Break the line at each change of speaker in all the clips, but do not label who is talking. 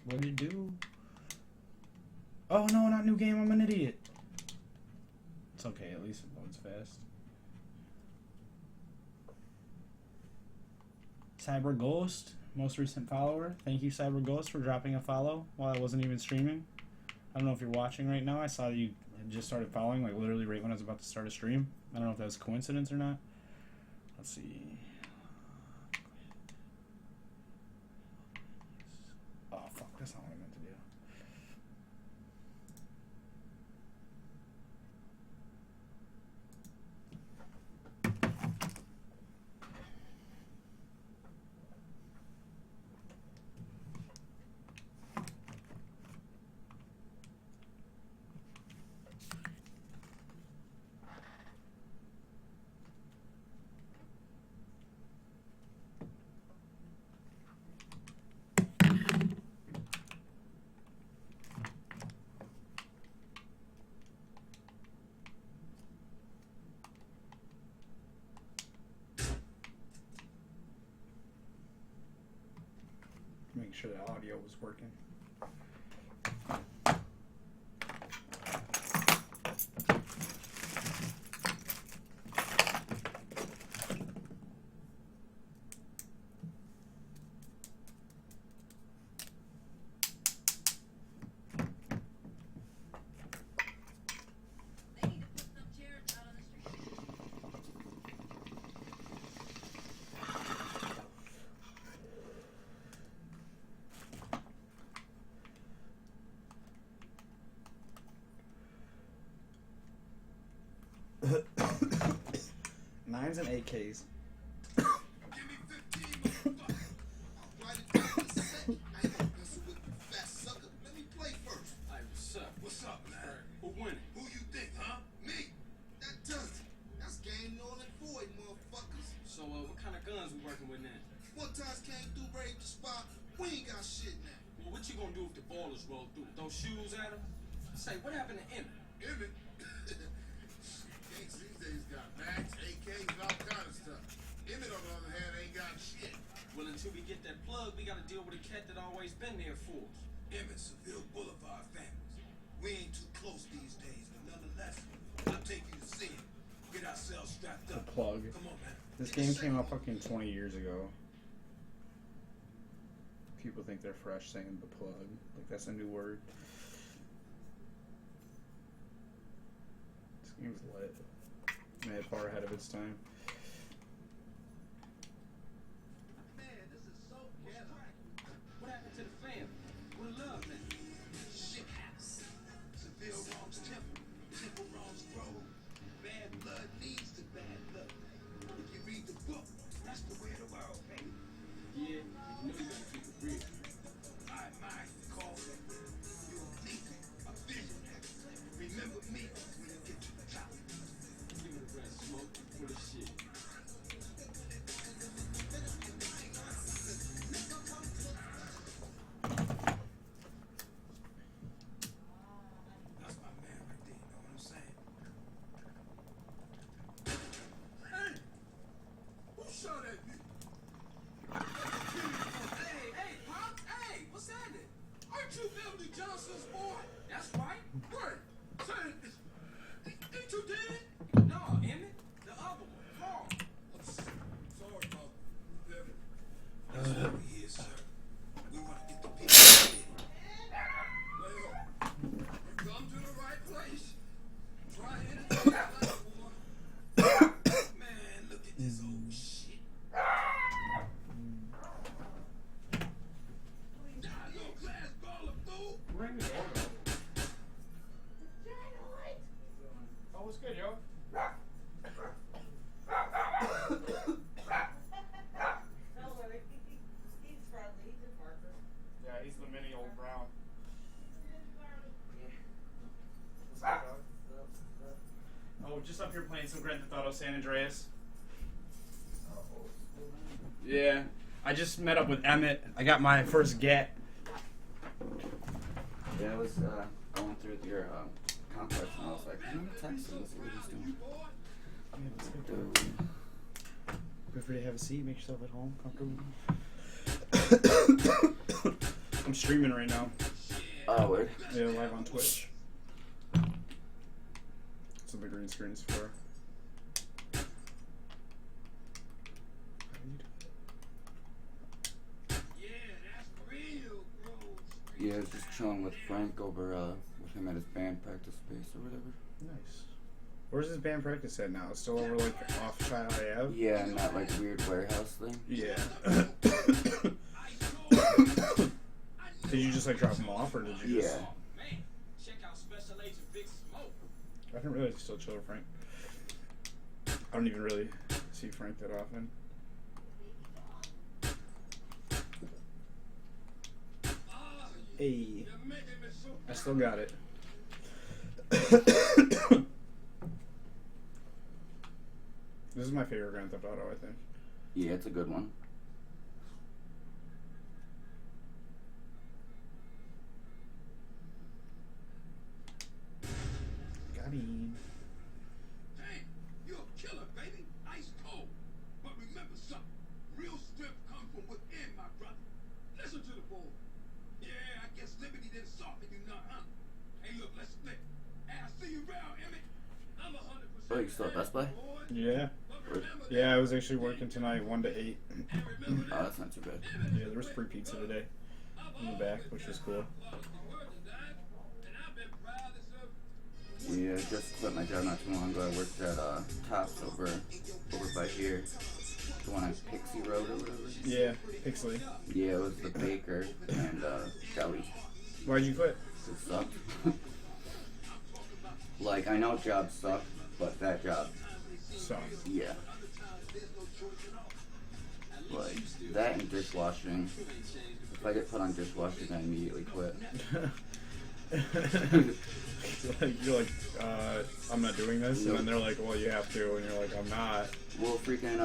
What'd you do? Oh no, not new game, I'm an idiot. It's okay, at least it loads fast. Cyber Ghost, most recent follower. Thank you, Cyber Ghost, for dropping a follow while I wasn't even streaming. I don't know if you're watching right now. I saw that you had just started following, like literally right when I was about to start a stream. I don't know if that was a coincidence or not. Let's see. Oh, fuck, that's not what I meant to do. Make sure the audio was working. Nines and AKs.
What's up, man? Who winning? Who you think, huh? Me. That does it. That's game null and void, motherfuckers.
So, what kind of guns we working with now?
One time came through, raid the spot. We ain't got shit now.
Well, what you gonna do if the ballers roll through? Throw shoes at them? Say, what happened to Emmett?
Emmett? Gangs these days got max, AKs, and all kind of stuff. Emmett, on the other hand, ain't got shit.
Well, until we get that plug, we gotta deal with a cat that always been there for us.
Emmett, Seville Boulevard families. We ain't too close these days, but nonetheless, I'll take you to see him. Get ourselves strapped
The
up.
plug.
Come on, man.
This game came out fucking 20 years ago. People think they're fresh saying the plug. Like, that's a new word. This game's lit. Mad far ahead of its time.
Man, this is so ghetto.
What happened to the family? What love, man?
Shit house. Seville wrongs temple. Temple wrongs grove. Bad blood leads to bad blood. If you read the book, that's the way of the world, baby.
Yeah, you know you gotta keep it real.
I admire you, call it. You're a leader, a visionary. Remember me when you get to the top.
Give me the rest, smoke, full of shit.
That's my man right there, you know what I'm saying? Hey! Who shot at me?
Hey, Pop! Hey, what's happening?
Aren't you Emily Johnson's boy?
That's right.
Right. Say, ain't you dead?
No, Emmett, the other one, Carl.
I'm sorry about that. That's what we here, sir. We want to get the people in. Well, you come to the right place. Try anything like one. Man, look at this old shit. Die, little glass ball of fool.
Ring the doorbell. Oh, what's good, yo?
He's friendly. He's a barker.
Yeah, he's the mini old brown. What's up, dog? Oh, just up here playing some Grand Theft Auto San Andreas. Yeah, I just met up with Emmett. I got my first get.
Yeah, I was going through your complex and I was like, I'm gonna text him and see what he's doing.
Yeah, let's go.
Dude.
Feel free to have a seat. Make yourself at home, comfortable. I'm streaming right now.
Oh, word.
Yeah, live on Twitch. That's what the green screen's for.
Yeah, I was just chilling with Frank over with him at his band practice space or whatever.
Nice. Where's his band practice at now? It's still over like off Child Ave?
Yeah, and that like weird warehouse thing.
Yeah. Did you just like drop him off or did you just...
Yeah.
Man, check out Special Agent Big Smoke.
I didn't realize you still chill with Frank. I don't even really see Frank that often. Hey, I still got it. This is my favorite Grand Theft Auto, I think.
Yeah, it's a good one.
Got him.
Hey, you're a killer, baby. Ice cold. But remember something. Real strength comes from within, my brother. Listen to the boy. Yeah, I guess Liberty didn't soften you none, huh? Hey, look, let's split. Hey, I see you around, Emmett. I'm 100%.
Oh, you still at Best Buy?
Yeah. Yeah, I was actually working tonight 1 to 8.
Oh, that's not too bad.
Yeah, there was free pizza today in the back, which was cool.
Yeah, I just quit my job not too long ago. I worked at Tops over by here. The one on Pixie Road or whatever.
Yeah, Pixley.
Yeah, it was the baker and deli.
Why'd you quit?
It sucked. Like, I know jobs suck, but that job,
So,
yeah. Like, that and dishwashing. If I get put on dishwashing, I immediately quit.
you're like, I'm not doing this, and then they're like, well, you have to, and you're like, I'm not.
Well, freaking,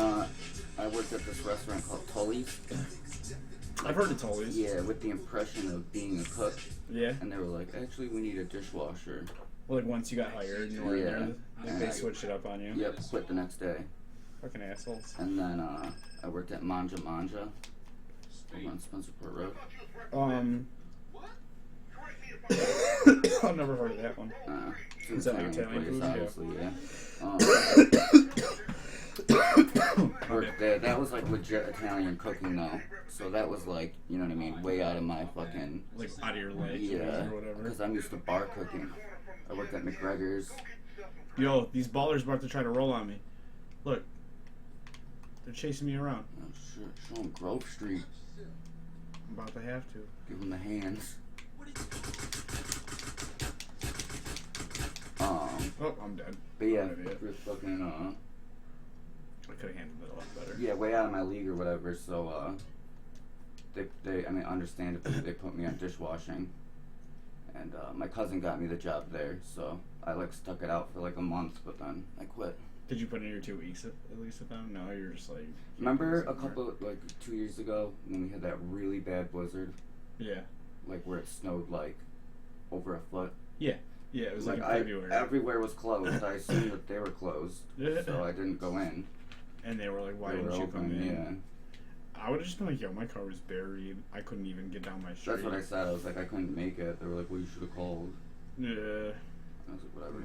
I worked at this restaurant called Tully's.
I've heard of Tully's.
Yeah, with the impression of being a cook.
Yeah.
And they were like, actually, we need a dishwasher.
Well, like once you got hired, you were
Yeah.
there, like they switched it up on you.
Yep, quit the next day.
Fucking assholes.
And then I worked at Manja Manja over on Spencerport Road.
I've never heard of that one.
Is
that like Italian food?
Obviously, yeah. Worked there. That was like legit Italian cooking though. So that was like, you know what I mean, way out of my fucking...
Like out of your legs
Yeah,
or whatever.
because I'm used to bar cooking. I worked at McGregor's.
Yo, these ballers about to try to roll on me. Look. They're chasing me around.
Oh shit, show 'em Grove Street.
I'm about to have to.
Give them the hands.
Oh, I'm dead.
But yeah,
I'm an idiot.
we're fucking,
I could have handled it a lot better.
yeah, way out of my league or whatever, so, I mean, understandably, they put me on dishwashing. And, my cousin got me the job there, so I, like, stuck it out for, like, a month, but then I quit.
Did you put in your 2 weeks at least with them? No, you're just like...
Remember a couple, like, 2 years ago when we had that really bad blizzard?
Yeah.
Like, where it snowed, like, over a foot?
Yeah. Yeah, it was like in
I,
February.
everywhere was closed. I assumed that they were closed, so I didn't go in.
And they were like, why
They
didn't
were
you come
open,
in?
yeah.
I would have just been like, yo, my car was buried. I couldn't even get down my street.
That's what I said. I was like, I couldn't make it. They were like, well, you should have called.
Yeah.
I was like, whatever.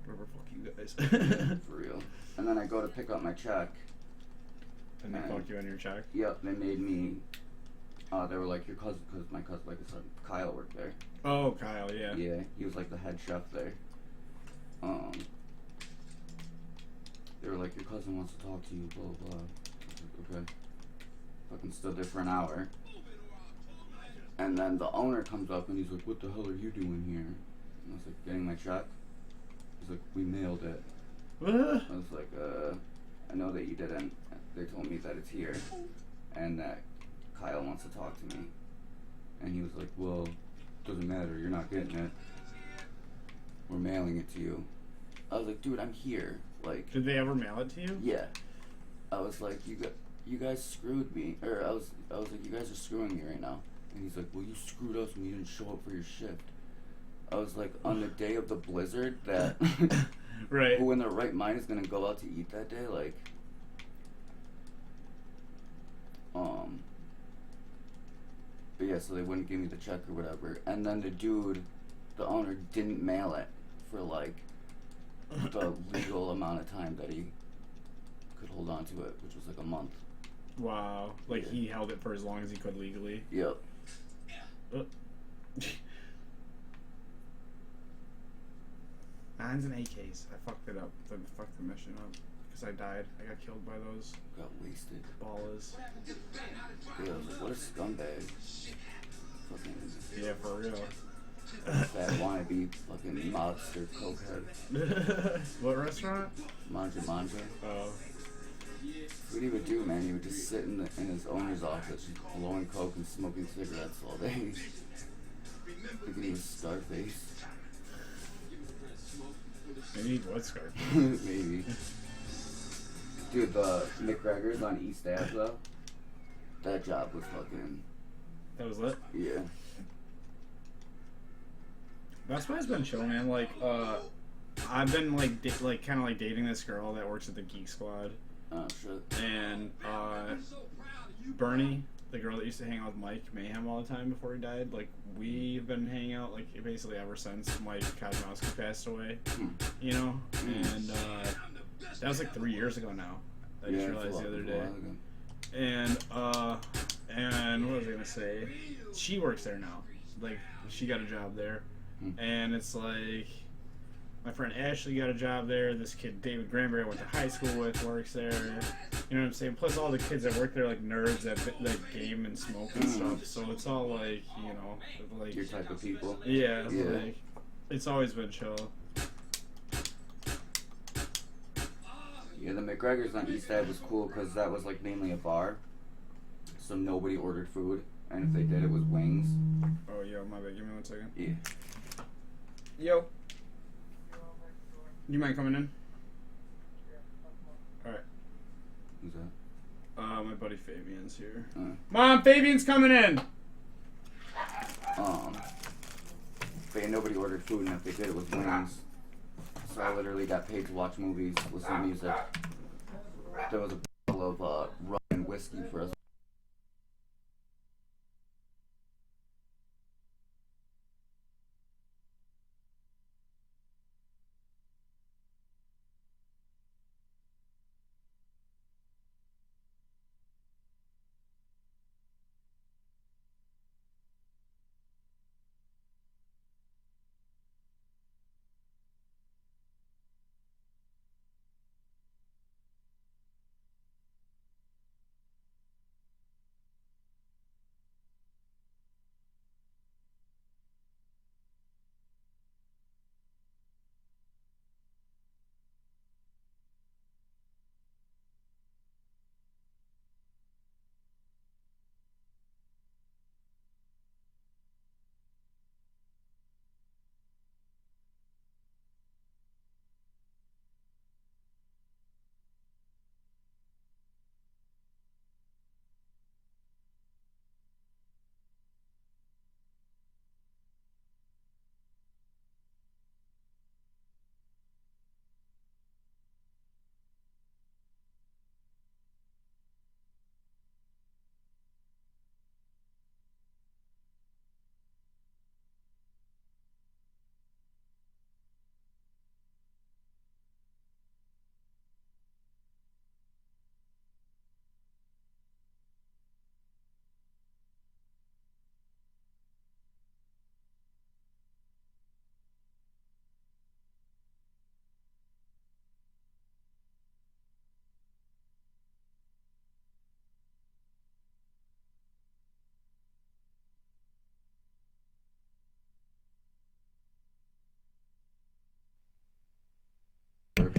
Whatever, fuck you guys.
For real. And then I go to pick up my check.
And they fuck you on your check?
Yep, they made me, they were like, your cousin, because my cousin, like I said, Kyle worked there.
Oh, Kyle, yeah.
Yeah, he was like the head chef there. They were like, your cousin wants to talk to you, blah, blah, blah. I was like, okay. Fucking stood there for an hour. And then the owner comes up and he's like, what the hell are you doing here? And I was like, getting my check. He's like, we mailed it. I was like, I know that you didn't. They told me that it's here. And that Kyle wants to talk to me. And he was like, well, doesn't matter, you're not getting it. We're mailing it to you. I was like, dude, I'm here. Like,
Did they ever mail it to you?
yeah. I was like, you guys screwed me. Or I was like, you guys are screwing me right now. And he's like, well, you screwed us when you didn't show up for your shift. I was like, on the day of the blizzard, that
Right.
who in their right mind is gonna go out to eat that day? Like, but yeah, so they wouldn't give me the check or whatever. And then the owner didn't mail it for like the legal amount of time that he could hold on to it, which was like a month.
Wow. Like,
Yeah.
he held it for as long as he could legally.
Yep.
Nines and AKs. I fucked it up. I fucked the mission up. Because I died. I got killed by those
Got wasted.
ballas.
Yeah, I was like, what a scumbag. Fucking
Yeah, for real.
fat wannabe fucking mobster cokehead.
What restaurant?
Manja Manja.
Oh.
What he would do, man, he would just sit in his owner's office, blowing coke and smoking cigarettes all day. Thinking he was Scarface.
Maybe he was Scarface.
Maybe. Dude, the McGregor's on East Ave, though, that job was fucking...
That was lit.
Yeah.
That's why it's been chill, man. Like, I've been like, kind of like dating this girl that works at the Geek Squad,
Oh, shit.
and Bernie, the girl that used to hang out with Mike Mayhem all the time before he died. Like, we've been hanging out like basically ever since Mike Kazmowski passed away. You know, and that was like 3 years ago now. I just realized the other day. And what was I gonna say? She works there now. Like, she got a job there. And it's like, my friend Ashley got a job there. This kid David Granberry I went to high school with works there. You know what I'm saying? Plus all the kids that work there, like nerds that like game and smoke and stuff. So it's all like, you know, like
Your type of people.
yeah,
Yeah.
like it's always been chill.
Yeah, the McGregor's on East Ave was cool because that was like mainly a bar. So nobody ordered food. And if they did, it was wings.
Oh, yo, my bad. Give me 1 second.
Yeah.
Yo. You mind coming in? Alright.
Who's that?
My buddy Fabian's here.
Uh.
Mom, Fabian's coming in!
But yeah, nobody ordered food, and if they did, it was wings. So I literally got paid to watch movies, listen to music. There was a bottle of rum and whiskey for us.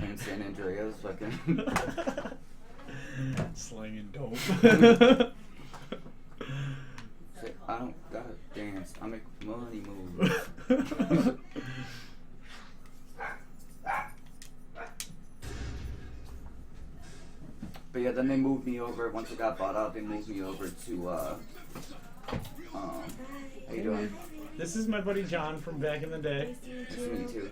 In San Andreas, fucking.
Slanging dope.
Say, I don't gotta dance, I make money move. But yeah, then they moved me over. Once it got bought out, they moved me over to
This is my buddy John from back in the day.
Nice to meet you.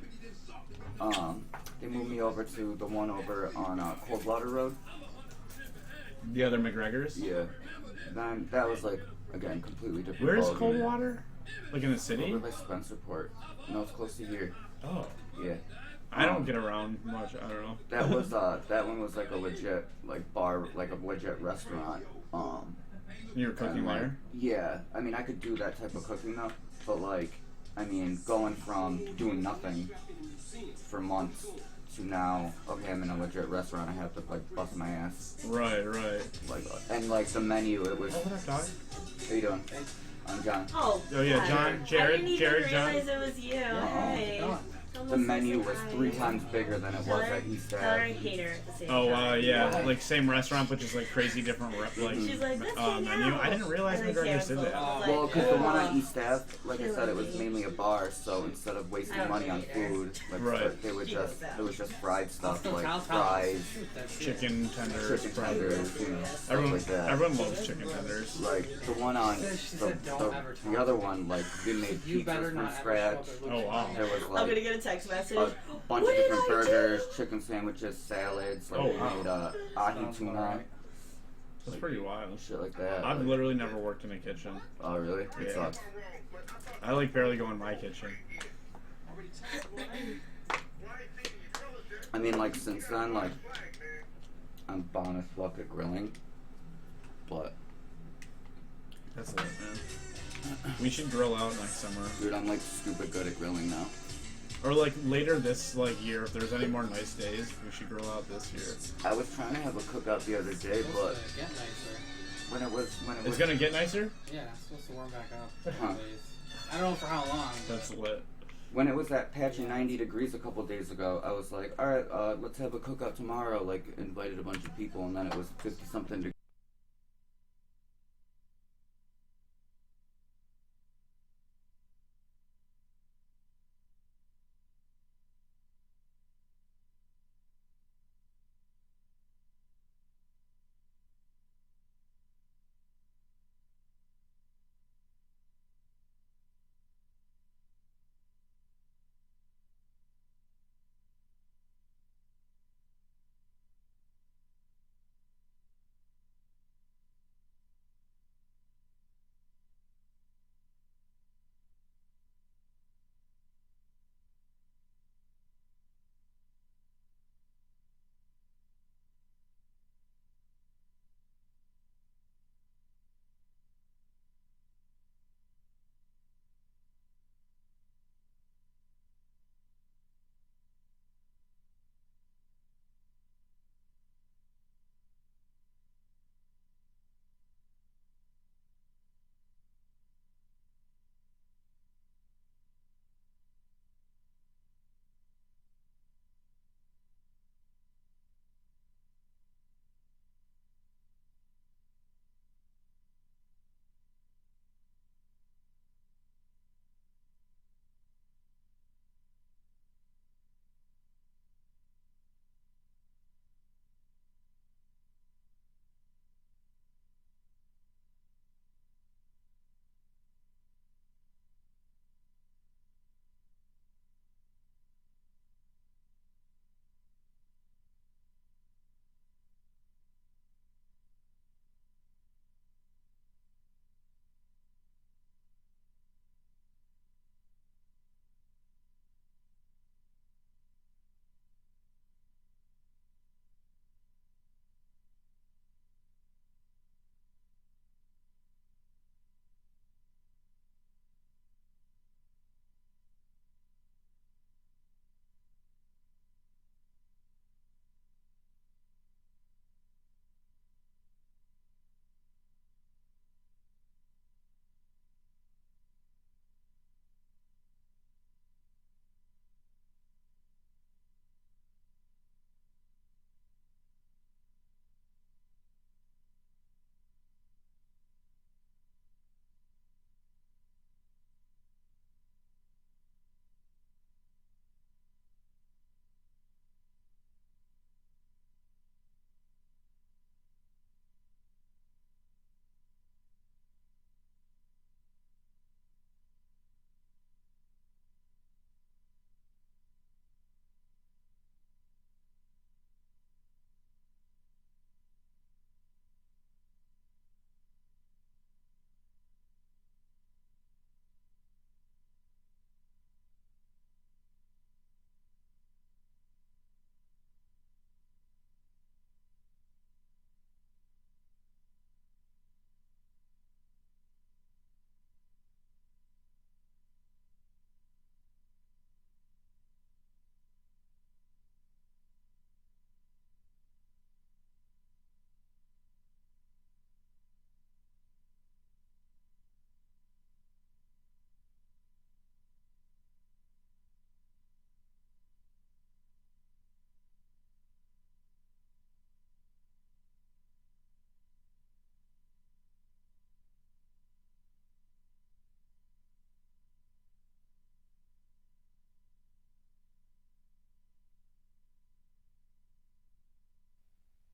They moved me over to the one over on Coldwater Road.
The other McGregor's.
Yeah. Then that was like, again, completely different.
Where's
ballgame.
Coldwater? Like in the city?
Over by Spencerport. No, it's close to here.
Oh.
Yeah.
I don't get around much. I don't know.
That was that one was like a legit like bar, like a legit restaurant.
You were cooking
and, like,
there?
Yeah. I mean, I could do that type of cooking though, but like, I mean, going from doing nothing for months to now, okay, I'm in a legit restaurant. I have to like bust my ass.
Right, right.
Like, and like the menu, it was.
Oh, what up, dog?
How you doing? I'm John.
Oh,
Oh, yeah,
God.
John, Jared,
I didn't even
Jared, John.
realize it was you. Hey.
The menu was 3 times bigger than it was at East
Tell her I
Ave.
hate her at the same
Oh,
time.
yeah, like same restaurant, but just like crazy different
She's like, let's hang
menu.
out.
I didn't realize
And then
McGregor's
Karen
did that.
was like,
Well, because the one on
"Ugh."
East Ave, like I said, it was mainly a bar, so instead of wasting money on food, like
Right.
they would
She
just
goes out.
it was just fried stuff like
I'll
fries,
Chicken tenders,
chicken
fries.
tenders, you know, stuff
Everyone,
like that.
everyone loves chicken tenders.
Like the one on
She said don't ever talk.
the other one, like they made
You better
pizzas
not
from
ever show
scratch.
up at
Oh, wow.
There was
I'm gonna
like
get a text message.
a bunch
What
of
did
different
I
burgers,
do?
chicken sandwiches, salads. Like
Oh,
they
wow.
made ahi tuna,
That's pretty wild.
shit like that.
I've
Like,
literally never worked in a kitchen.
oh really? It
Yeah.
sucks.
I like barely go in my kitchen.
I mean, like since then, like I'm bomb as fuck at grilling, but
That's lit, man. We should grill out next summer.
dude, I'm like stupid good at grilling now.
Or like later this like year, if there's any more nice days, we should grill out this year.
I was trying to have a cookout the other day, but
Supposed to get nicer.
when it was
It's gonna get nicer?
Yeah, it's supposed to warm back up.
Huh.
Please. I don't know for how long.
That's lit.
when it was at patchy 90 degrees a couple days ago, I was like, all right, let's have a cookout tomorrow. Like invited a bunch of people, and then it was 50 something degrees.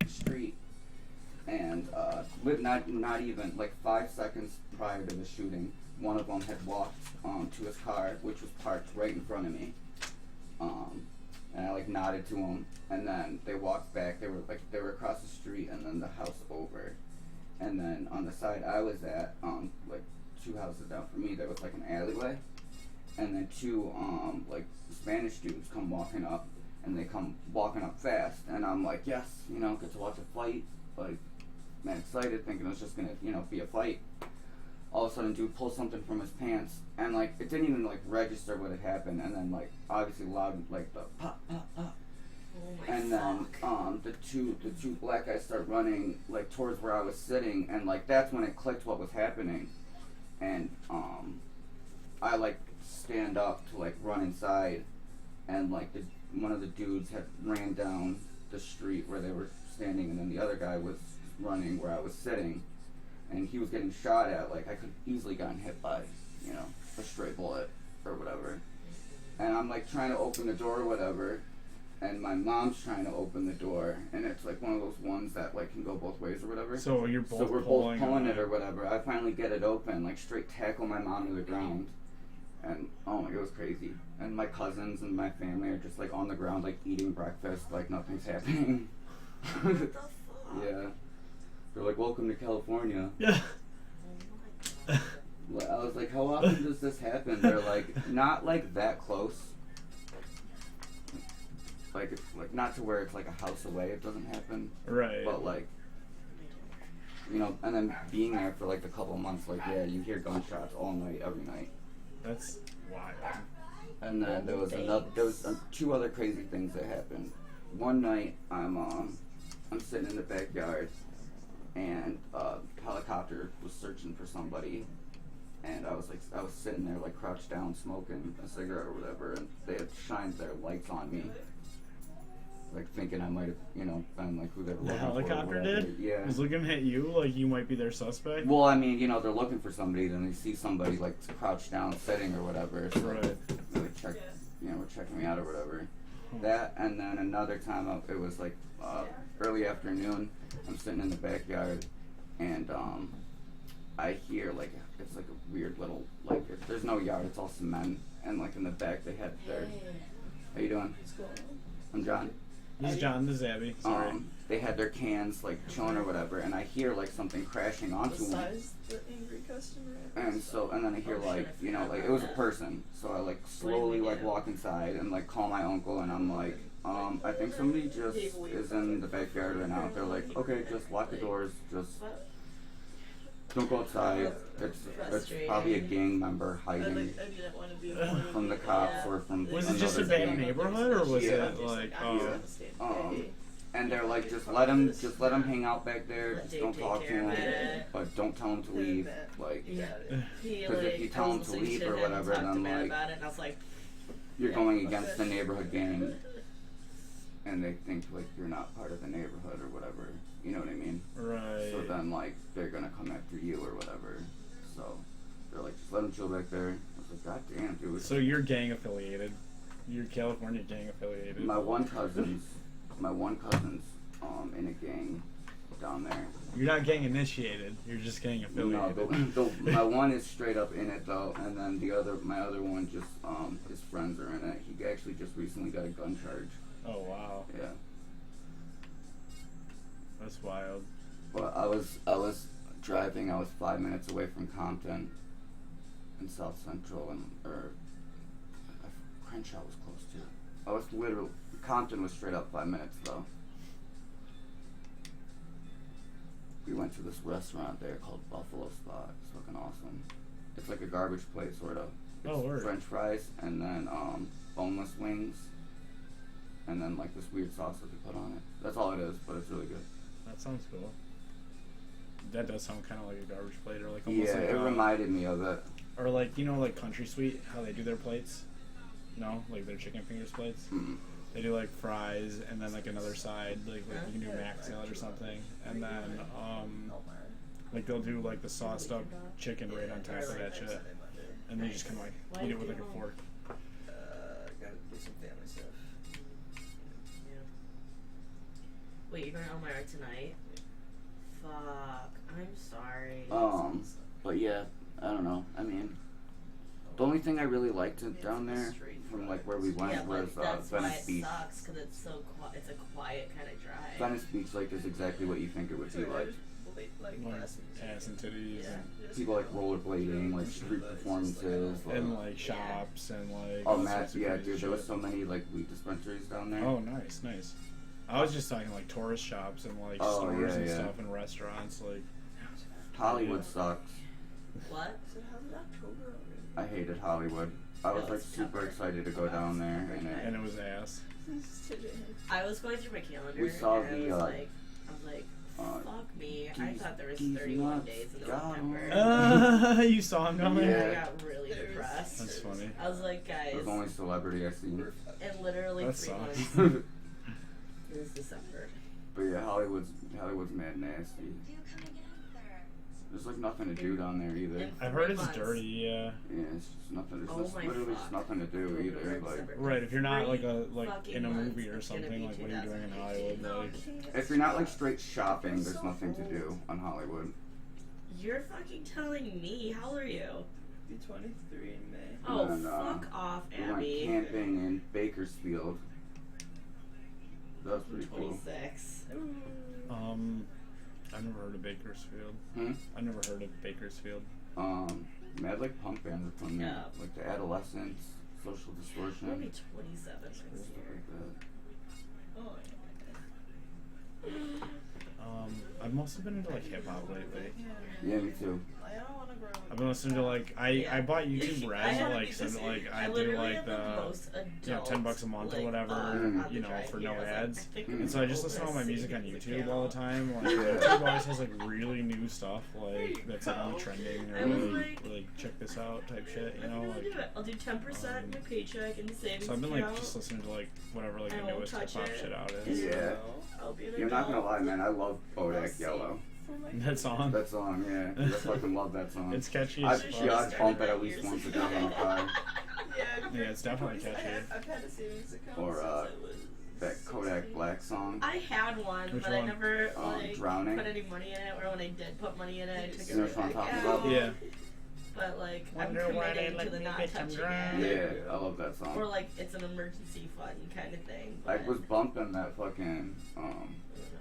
the street, and not even like 5 seconds prior to the shooting, one of them had walked to his car, which was parked right in front of me. And I like nodded to him, and then they walked back. They were across the street, and then the house over, and then on the side I was at, like 2 houses down from me, there was like an alleyway, and then 2 like Spanish dudes come walking up, and they come walking up fast, and I'm like, yes, you know, get to watch a fight, like, man, excited, thinking it was just gonna, you know, be a fight. All of a sudden, dude pulls something from his pants, and like it didn't even like register what had happened, and then like obviously loud like the pop pop pop,
Oh my
and then the two black guys start running like towards where I was sitting, and like that's when it clicked what was happening, and I like stand up to like run inside, and like one of the dudes had ran down the street where they were standing, and then the other guy was running where I was sitting. And he was getting shot at, like I could easily gotten hit by, you know, a stray bullet or whatever. And I'm like trying to open the door or whatever, and my mom's trying to open the door, and it's like one of those ones that like can go both ways or whatever.
So we're both
pulling
on
it or whatever. I finally get it open, like straight tackle my mom to the ground, and oh my, it was crazy. And my cousins and my family are just like on the ground, like eating breakfast, like nothing's happening.
What the fuck?
Yeah. They're like, welcome to California.
Yeah.
Oh my God.
I was like, how often does this happen? They're like, not like that close. Like, it's like not to where it's like a house away. It doesn't happen.
Right.
But like, you know, and then being there for like a couple of months, like yeah, you hear gunshots all night, every night.
That's wild.
And then there was 2 other crazy things that happened. One night, I'm sitting in the backyard, and a helicopter was searching for somebody, and I was sitting there like crouched down smoking a cigarette or whatever, and they had shined their lights on me, like thinking I might have, you know, been like who they were
The
looking for or
helicopter
whatever.
did?
Yeah.
Was looking at you like you might be their suspect?
Well, I mean, you know, they're looking for somebody, then they see somebody like crouched down sitting or whatever, so
Right.
they check, you know, were checking me out or whatever. That, and then another time it was like early afternoon. I'm sitting in the backyard, and I hear like it's like a weird little like there's no yard, it's all cement, and like in the back they had their. How you doing?
What's going on?
I'm John.
This is John. This is Abby. Sorry.
They had their cans like chilling or whatever, and I hear like something crashing onto them.
Besides the angry customer.
And then I hear like, you know, like it was a person. So I like slowly like walk inside and like call my uncle, and I'm like, I think somebody just is in the backyard right now. They're like, okay, just lock the doors, just don't go outside. It's probably a gang member hiding
I didn't want to be a
from the cops or from.
Was it just a
another
bad
gang.
neighborhood, or was
Yeah.
it like?
And they're like, just let him hang out back there.
Let
Just
Dave
don't
take
talk to
care of
him,
it.
but don't tell him to leave. Like,
Yeah. He,
because if you tell him to leave or whatever, then like
about it, and I was like,
you're going against the neighborhood gang, and they think like you're not part of the neighborhood or whatever. You know what I mean?
Right.
So then like they're gonna come after you or whatever. So they're like, just let him chill back there. I was like, God damn, dude.
So you're gang affiliated. You're California gang affiliated.
My one cousin's in a gang down there.
You're not gang initiated. You're just gang
No,
affiliated.
my one is straight up in it though, and then my other one just his friends are in it. He actually just recently got a gun charge.
Oh wow,
Yeah.
that's wild.
But I was driving. I was 5 minutes away from Compton, in South Central, and Crenshaw was close too. I was literally Compton was straight up 5 minutes though. We went to this restaurant there called Buffalo Spot. It's fucking awesome. It's like a garbage plate sort of. It's
Oh, word.
French fries and then boneless wings, and then like this weird sauce that they put on it. That's all it is, but it's really good.
That sounds cool. That does sound kind of like a garbage plate, or like almost
Yeah,
like
it reminded me of it.
or like you know like Country Sweet, how they do their plates. No, like their chicken fingers plates.
Mm.
They do like fries and then like another side, like you can do mac salad or something, and then like they'll do like the sauced up chicken right on top of that shit, and they just kind of like eat it with like a fork.
Gotta do some family stuff.
Wait, you're going to Elmira tonight? Fuck. I'm sorry.
But yeah, I don't know. I mean, the only thing I really liked down there from like where we went
Yeah,
was
but that's why
Venice
it
Beach.
sucks, because it's so it's a quiet kind of drive.
Venice Beach like is exactly what you think it would be like.
Like ass and titties
People like rollerblading, like street performances,
and like shops and like.
Oh
all
man,
sorts of
yeah,
crazy
dude, there
shit.
was so many like weed dispensaries down there.
Oh, nice, nice. I was just talking like tourist shops and like
Oh,
stores
yeah,
and
yeah.
stuff and restaurants. Like,
Hollywood sucks.
What?
So how's October already?
I hated Hollywood. I was
No,
like
it's
super
tougher.
excited to go down there,
and it was ass.
I was going through my calendar
We saw
and
the,
I was like, fuck me. I
geese-
thought there was
geese
31
nuts.
days in
Got 'em.
September.
You saw him down
And
there?
I got really depressed.
That's funny.
I was like, guys,
it was the only celebrity I seen.
in literally
That
3
sucks.
months, it was December.
But yeah, Hollywood's mad nasty. There's like nothing to do down there either.
I've heard it's
3 months.
dirty, yeah.
Yeah, it's just nothing. There's
Oh
just
my
literally
fuck.
just nothing to do either. Like,
Right, if you're not like a
Three
in a
fucking
movie or
months, it's gonna
something,
be
like what are you doing in
2018.
Hollywood? Like,
if you're not like straight shopping, there's nothing to do on Hollywood.
You're fucking telling me. How old are you?
Be 23 in May.
Oh,
And,
fuck off,
We went
Abby.
camping in Bakersfield. That was pretty cool.
26.
I've never heard of Bakersfield.
Hmm?
I've never heard of Bakersfield.
Mad like punk bands are from there,
Yeah.
like the Adolescents, Social
I'm
Distortion,
gonna be 27 next
stuff
year.
like that.
Oh,
I've mostly been into like hip hop lately.
Yeah, me too.
I don't want to grow up.
I've been listening to like I
Yeah.
bought YouTube
I
Red
had-
like so like I do
literally
like
have
the
most
you know, $10 a month or
adult,
whatever,
on
you
the
know,
drive
for
here.
no
I was like,
ads.
I think
And
I'm
so I just
over
listen to all my music on
saving
YouTube
the
all the
account.
time. Like
Yeah.
YouTube always has like really new stuff like that's like really trending or
I was
really
like-
like check this out type shit. You
I
know,
think I'll
like
do it. I'll do 10% my paycheck in the savings
so I've been like
account.
just listening to like whatever like
I
the
won't
newest hip
touch
hop
it.
shit out is.
Yeah.
I'll be an
You're not gonna
adult.
lie, man. I love Bodak
see.
Yellow.
That song.
That song, yeah. I fucking love that song.
It's catchy
I
as
should
fuck.
yeah,
have
I'd bump it
started
at least
that
once a
years
day in the
ago.
car.
Yeah, it's definitely catchy.
I've had a savings account
Or,
since I was
That Kodak Black song.
I had one,
Which
but I
one?
never like
Drowning.
put any money in it. Or when I did put money in it, I took
You know
it
what I'm
right back
talking
out.
about?
Yeah.
But like,
Wonder
I'm
why they
committing
let
to the
me
not
get some
touching
drown.
it.
Yeah, I love that song.
Or like, it's an emergency fund kind of thing.
I
But,
was bumping that fucking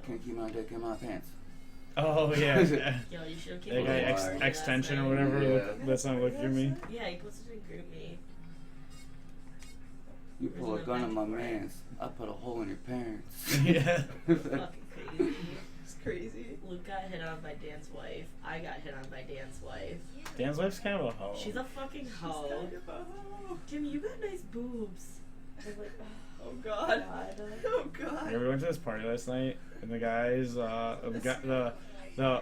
can't keep my dick in my pants.
Oh yeah.
Yo, you should keep
That guy
it
X-
last
extension or
night.
whatever.
Yeah.
That song looked at me.
Yeah, he posted it in group me.
You pull a gun in my mans, I put a hole in your parents.
Yeah.
Fucking crazy.
It's crazy.
Luke got hit on by Dan's wife. I got hit on by Dan's wife.
Dan's wife's kind of a hoe.
She's a fucking hoe.
Kind of a-
Jimmy, you got nice boobs. I was like,
Oh god. Oh god.
Yeah, we went to this party last night, and the guys, the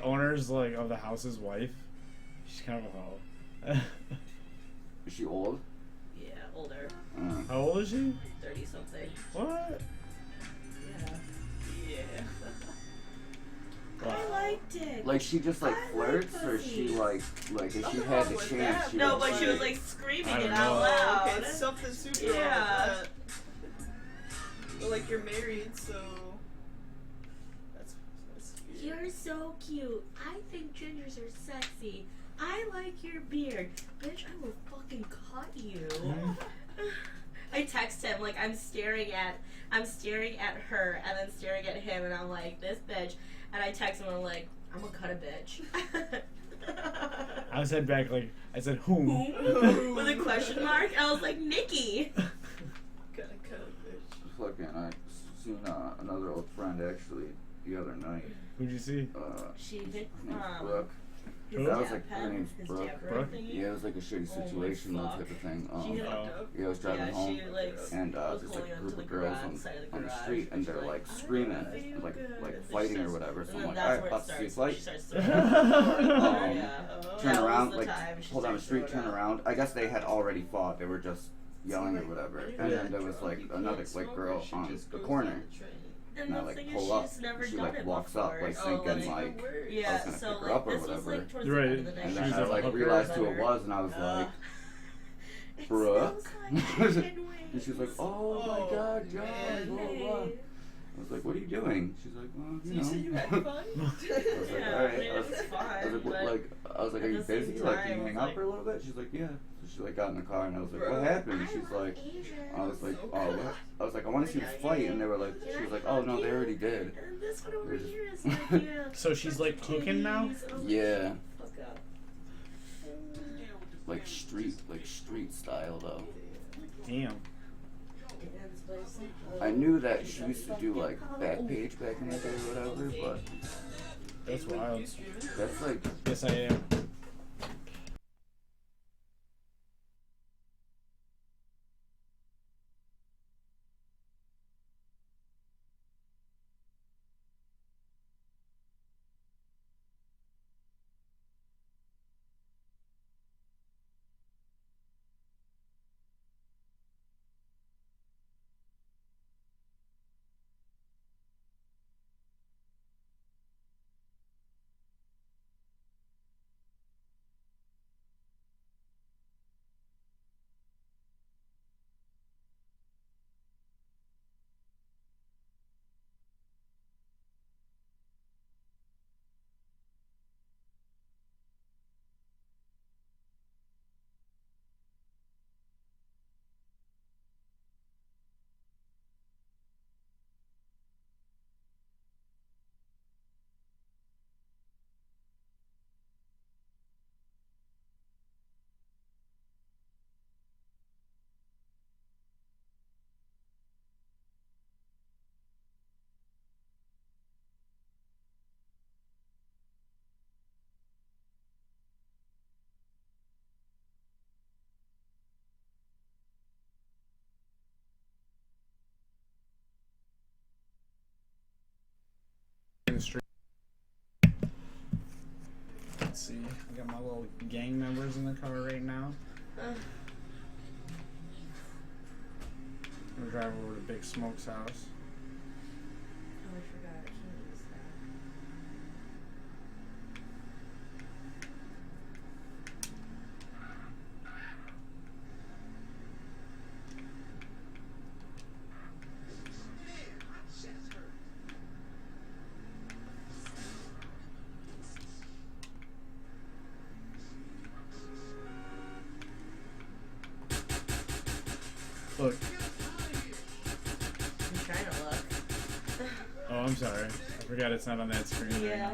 owners like of the house's wife, she's kind of a hoe.
Is she old?
yeah, older,
How old is she?
30 something.
What?
Yeah.
Yeah.
I liked it.
Like she just like
I like
flirts, or
pussy.
she like if she
Nothing
had
wrong
the
with
chance,
that,
she
No,
would,
but she was like screaming
I
it
don't
out
know.
loud.
Okay, it's something super
Yeah.
wrong with that. But like you're married, so that's weird.
You're so cute. I think gingers are sexy. I like your beard. Bitch, I will fucking cut you. I text him like I'm staring at her and then staring at him and I'm like, this bitch, and I text him and I'm like, I'm gonna cut a bitch.
I said back like I said whom.
With a question mark. And I was like, Nikki.
Gotta cut a bitch.
Fucking, I seen another old friend actually the other night.
Who'd you see?
She hit
Her name's Brooke.
his
That was
dab
like her
pen,
name's
his
Brooke.
dab
Brooke?
thingy.
Yeah, it was like a shitty
Oh my
situation, that
fuck.
type of thing.
She hit
Fucked
up.
up.
Yeah, I was driving
Yeah,
home,
she like
and
was
there's
pulling
like a
onto
group
the
of girls
garage
on
side of the
the
garage,
street, and
and
they're
she's
like
like,
screaming,
"I feel
like
good."
like
And she
fighting or
starts-
whatever.
and
So I'm
then
like,
that's
alright,
where it
about to see a
starts.
fight.
She starts throwing up. Yeah.
Turn
That
around,
was the
like
time she
pull down the
started
street,
throwing
turn
up.
around. I guess they had already fought. They were just yelling or whatever. And
Yeah.
then there was like another like girl on the corner.
And
And I
the
like
thing
pull
is,
up.
she's never
She
done
like
it
walks
before.
up, like
so,
thinking
like,
like
yeah,
I was gonna
so
pick her
like
up or
this was
whatever.
like towards
Right.
the end of the day.
And
She's
then I
a
like
hooker.
realized who it was, and I was like, Brooke.
It smells like chicken
and she was like,
wings.
oh my god, John, blah blah. I was like, what are you doing? She's like, well,
So
you
you
know.
said you had fun?
I was like,
Yeah,
alright.
I mean,
I was,
it was
I
fun,
was
but
like, are
at
you
the same
busy? Like, can
time,
you hang
it's
out
like-
for a little bit? She's like, yeah. So she like got in the car and I was like,
Bro,
what happened?
I
She's
love
like,
Asians.
I was like,
So
oh,
good.
what? I was like, I want to see the
Yeah,
fight,
yeah.
and they were like,
Can
she
I
was like,
hug
oh no, they
you?
already did.
And this one over
There's-
here is like, yeah.
So she's like cooking now?
titties. Oh,
Yeah,
fuck up.
like street style though.
Damn.
I knew that she used to do like Backpage back in the day or whatever, but
That's wild.
that's like
Yes, I am. In the street. Let's see. I got my little gang members in the car right now. I'm gonna drive over to Big Smoke's house.
Oh, I forgot. I can't use that.
Look.
I'm trying to look.
Oh, I'm sorry. I forgot it's not on that screen right
Yeah.
now.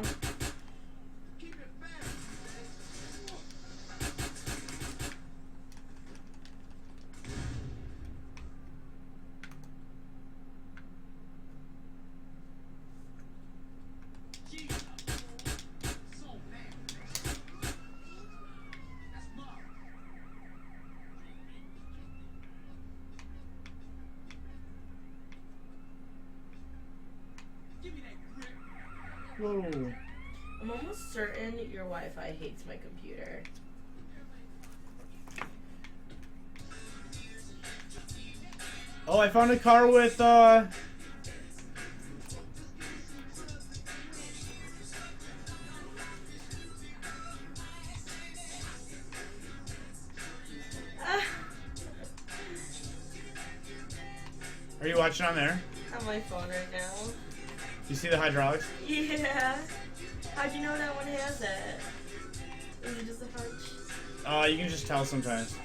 Whoa.
I'm almost certain your Wi-Fi hates my computer.
Oh, I found a car with Are you watching on there?
On my phone right now.
You see the hydraulics?
Yeah. How'd you know that one has it? Is it just a hunch?
You can just tell sometimes.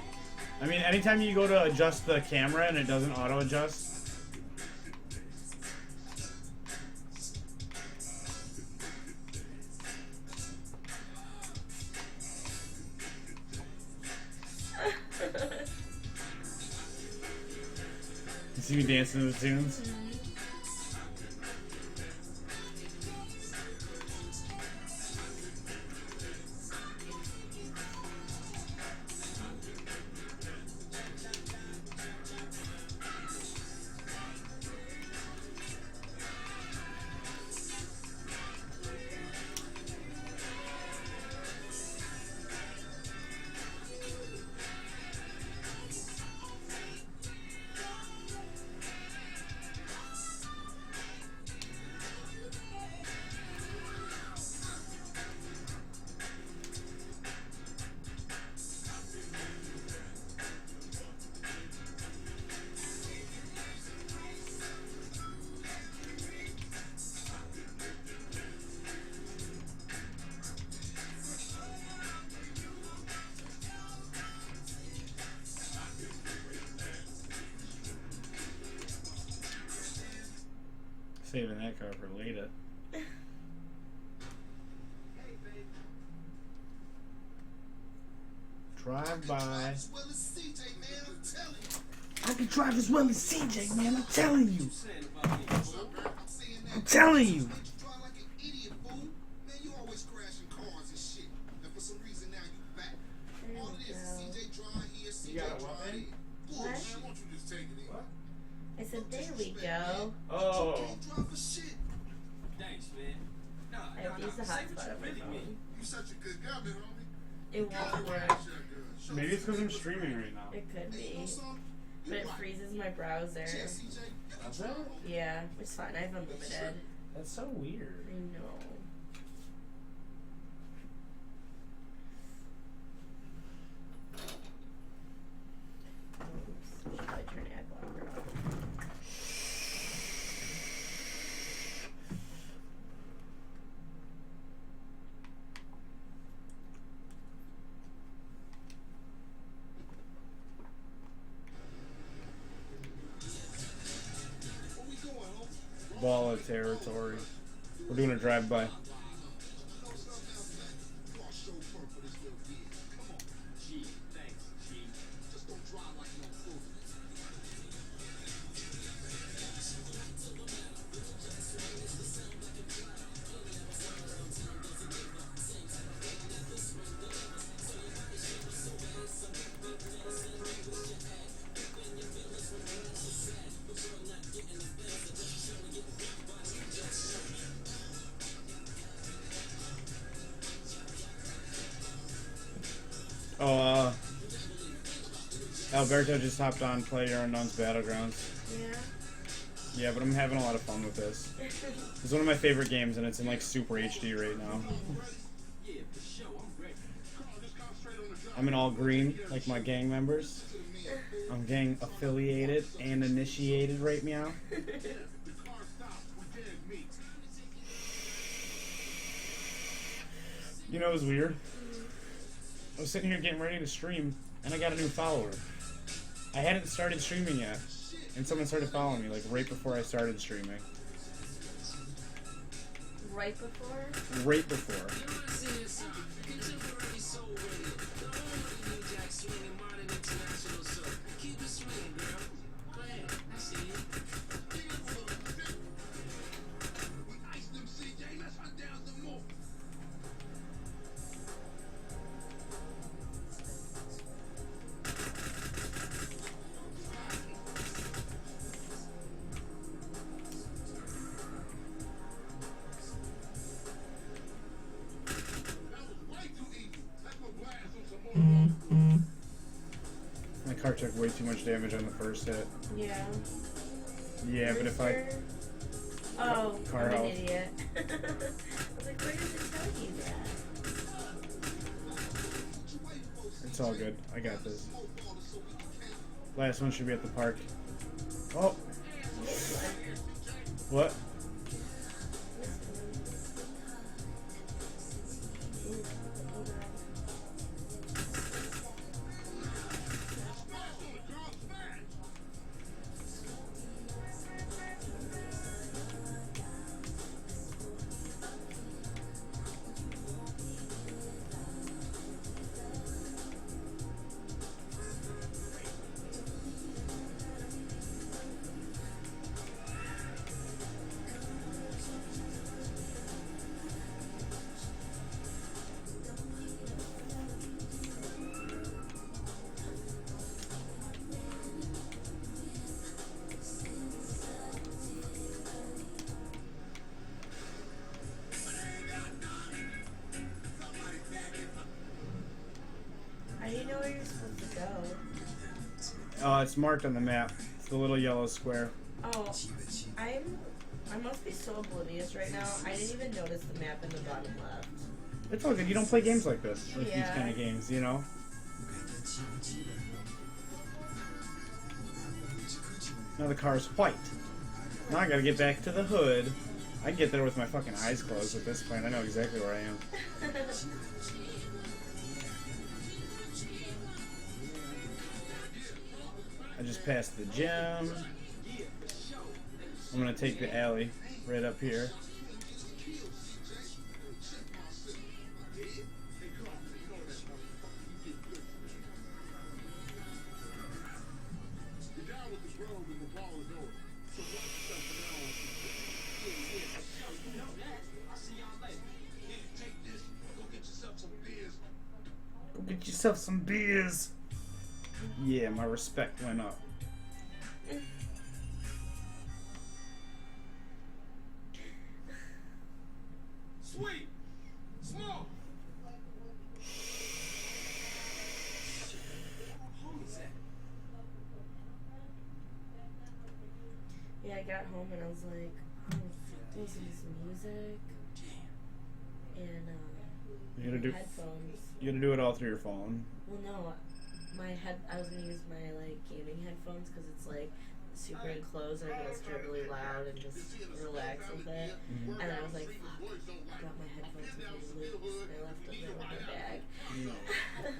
I mean, anytime you go to adjust the camera and it doesn't auto adjust. You see me dancing to the tunes? Saving that car for later. Drive by.
As well as CJ, man, I'm telling you.
I can drive as well as CJ, man. I'm telling you.
Saying about me, fool.
I'm saying that.
I'm telling you.
You drive like an idiot, fool. Man, you always crashing cars and shit. And for some reason now you back.
There
All it
we
is
go.
CJ drive here, CJ
You got a
drive
weapon?
here.
What?
Bullshit. Won't you just take it in?
What?
I said, there we go.
Oh.
You can't drive for shit.
Thanks, man. Nah,
I have to use the
Say
hotspot
what
on my
you really mean.
phone.
You such a good guy, man, homie.
It won't work.
Show
Maybe it's because I'm
some
streaming right now.
It could
Hey, you know
be.
something?
But
You're
it
right.
freezes my browser.
Yeah, CJ, you can
Does
drive,
it?
homie.
Yeah, it's fine. I have unlimited.
That's so weird.
I know. Oops. Should probably turn ad blocker off.
Where we going, homie?
Ball of territory. We're doing a drive-by.
You are chauffeur for this little gig. Come on.
Gee, thanks, G.
Just don't drive like no fool.
Oh, Alberto just hopped on PlayerUnknown's Battlegrounds.
Yeah.
Yeah, but I'm having a lot of fun with this. It's one of my favorite games, and it's in like super HD right now.
Yeah, for sure, I'm ready.
I'm in all green, like my gang members. I'm gang affiliated and initiated right meow. You know, it was weird. I was sitting here getting ready to stream, and I got a new follower. I hadn't started streaming yet, and someone started following me, like, right before I started streaming.
Right before?
Right before. My car took way too much damage on the first hit.
Yeah.
Yeah, but if I...
Rooster. Oh,
Car
I'm an
health.
idiot. I was like, where does it tell you that?
It's all good. I got this. Last one should be at the park. Oh! What?
How do you know where you're supposed to go?
It's marked on the map. It's the little yellow square.
Oh, I must be so oblivious right now. I didn't even notice the map in the bottom left.
It's all good. You don't play games like this. Like these
Yeah.
kind of games, you know? Now the car's white. Now I gotta get back to the hood. I can get there with my fucking eyes closed at this point. I know exactly where I am. I just passed the gym. I'm gonna take the alley. right up here.
You're down with this road and the ball is over. So watch yourself for now.
You know that. I'll see y'all later.
Here, take this. Go get yourself some beers.
Go get yourself some beers. Yeah, my respect went up.
Sweet. Smoke. Homies at?
Yeah, I got home and I was like, oh, this is music. And
You gotta do.
headphones.
You gotta do it all through your phone.
Well, no, I was gonna use my like gaming headphones because it's like super enclosed and it's really loud and just relax a bit. And I was like, fuck, I got my headphones with me loops and I left them there with my bag.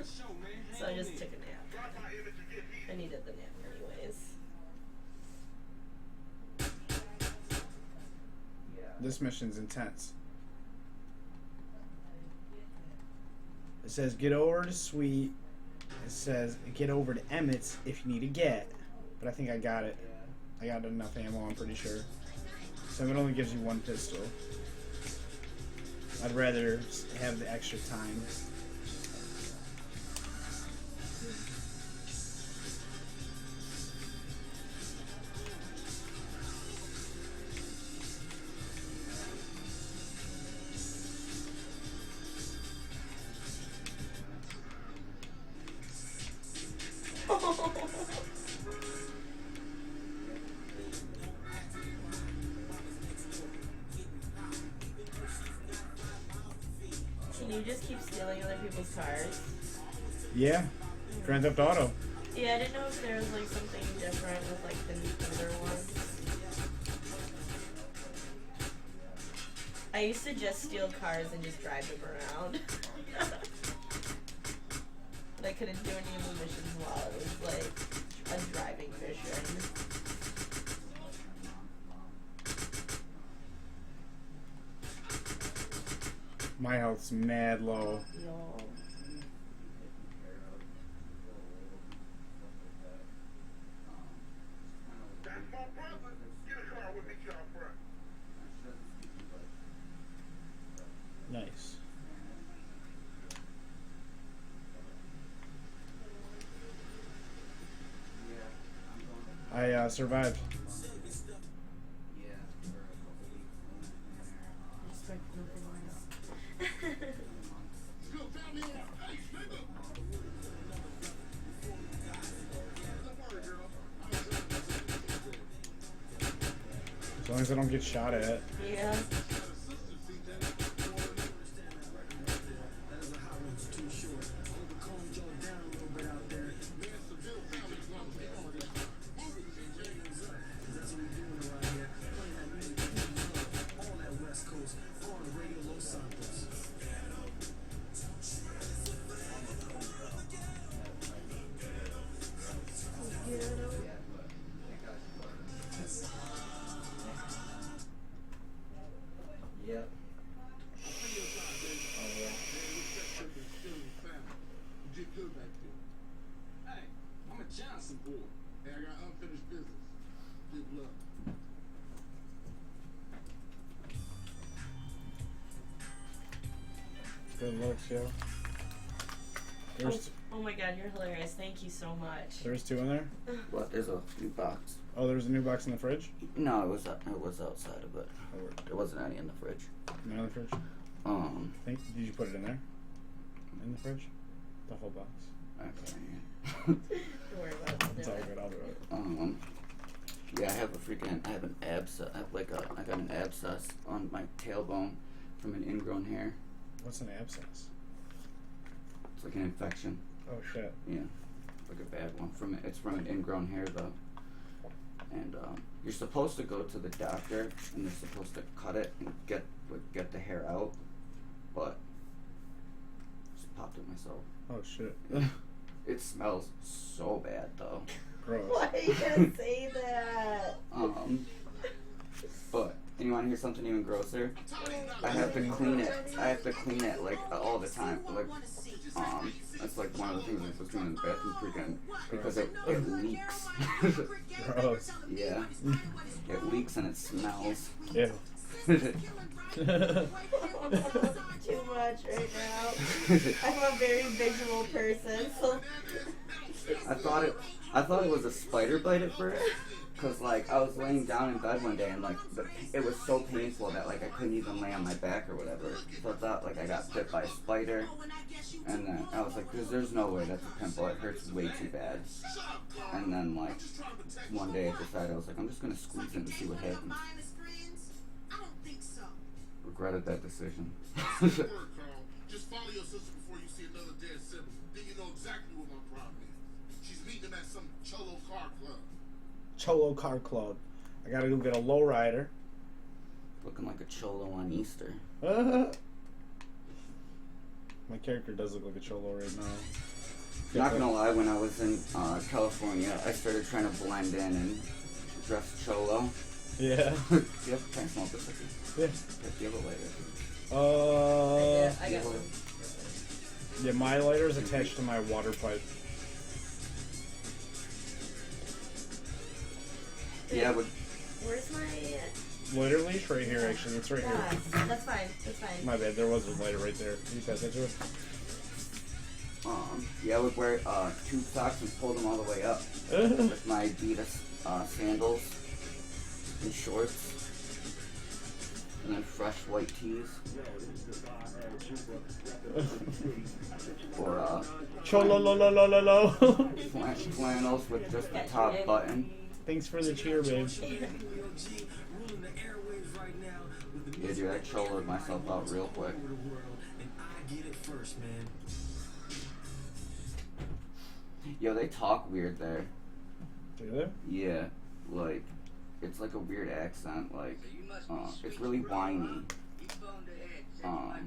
Show, man.
So I just took a nap. I needed the nap anyways.
This mission's intense. It says get over to Sweet. It says get over to Emmett's if you need a get. But I think I got it. I got enough ammo, I'm pretty sure. So it only gives you one pistol. I'd rather have the extra time.
Can you just keep stealing other people's cars?
Yeah. Grand Theft Auto.
Yeah, I didn't know if there was like something different with like the other ones. I used to just steal cars and just drive them around. But I couldn't do any of the missions while it was like a driving mission.
My health's mad low.
No.
That's my brother. Get a car with me, y'all, bro.
Nice. I survived.
Respect nothing less.
Go down there. Hey, nigga. Don't worry, girl.
As long as I don't get shot at.
Yeah.
Yep.
Get good back there.
Hey, I'm a Johnson boy.
Hey, I got unfinished business. Good luck.
Good looks, yo.
Oh my god, you're hilarious. Thank you so much.
There's two in there?
What? There's a new box.
Oh, there's a new box in the fridge?
No, it was outside of it.
Oh,
There wasn't any in the fridge.
no, in the fridge? Did you put it in there? In the fridge? The whole box?
Okay.
Don't worry about it.
It's all good, I'll do it.
Yeah, I have an abscess. I got an abscess on my tailbone from an ingrown hair.
What's an abscess?
It's like an infection.
Oh shit.
Yeah, like a bad one. It's from an ingrown hair though. And you're supposed to go to the doctor and they're supposed to cut it and get the hair out, but just popped it myself.
Oh shit.
It smells so bad though.
Gross.
Why are you gonna say that?
But And you want to hear something even grosser? I have to clean it. I have to clean it like all the time. Like, that's like one of the things I was doing in the bathroom freaking because it leaks.
Gross.
Yeah, it leaks and it smells.
Ew.
Too much right now. I'm a very visual person, so
I thought it was a spider bite at first, cause like I was laying down in bed one day and like it was so painful that like I couldn't even lay on my back or whatever. So I thought like I got bit by a spider, and then I was like, there's no way that's a pimple. It hurts way too bad. And then like one day I decided I was like, I'm just gonna squeeze it and see what happens. Regretted that decision.
That's the word, Carl. Just follow your sister before you see another dead sibling. Then you know exactly what my problem is. She's meeting him at some Cholo car club.
Cholo Car Club. I gotta go get a lowrider.
Looking like a cholo on Easter.
My character does look like a cholo right now.
Not gonna lie, when I was in California, I started trying to blend in and dress cholo.
Yeah.
Can I smoke this with you?
Yeah.
Do you have a lighter?
I got one.
Yeah, my lighter is attached to my water pipe.
Yeah, but
Where's my?
Lighter leash right here, actually. It's right here.
That's fine. That's fine.
My bad. There was a lighter right there. Can you pass that to it?
yeah, I would wear tube socks and pull them all the way up with my Adidas sandals and shorts. And then fresh white tees. Or
Cholo lo lo lo lo lo.
flannels with just the top button.
Thanks for the cheer, babe.
Yeah, dude, I choloed myself out real quick. Yo, they talk weird there.
Do they?
Yeah, like, it's like a weird accent, like, it's really whiny. I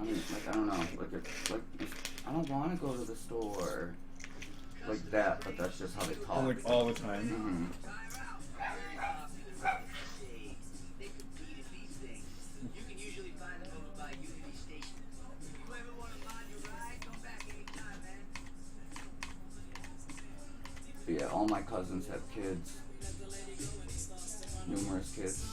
mean, like, I don't know, I don't want to go to the store, like that, but that's just how they talk.
Like all the time.
Mm-hmm. Yeah, all my cousins have kids. Numerous kids.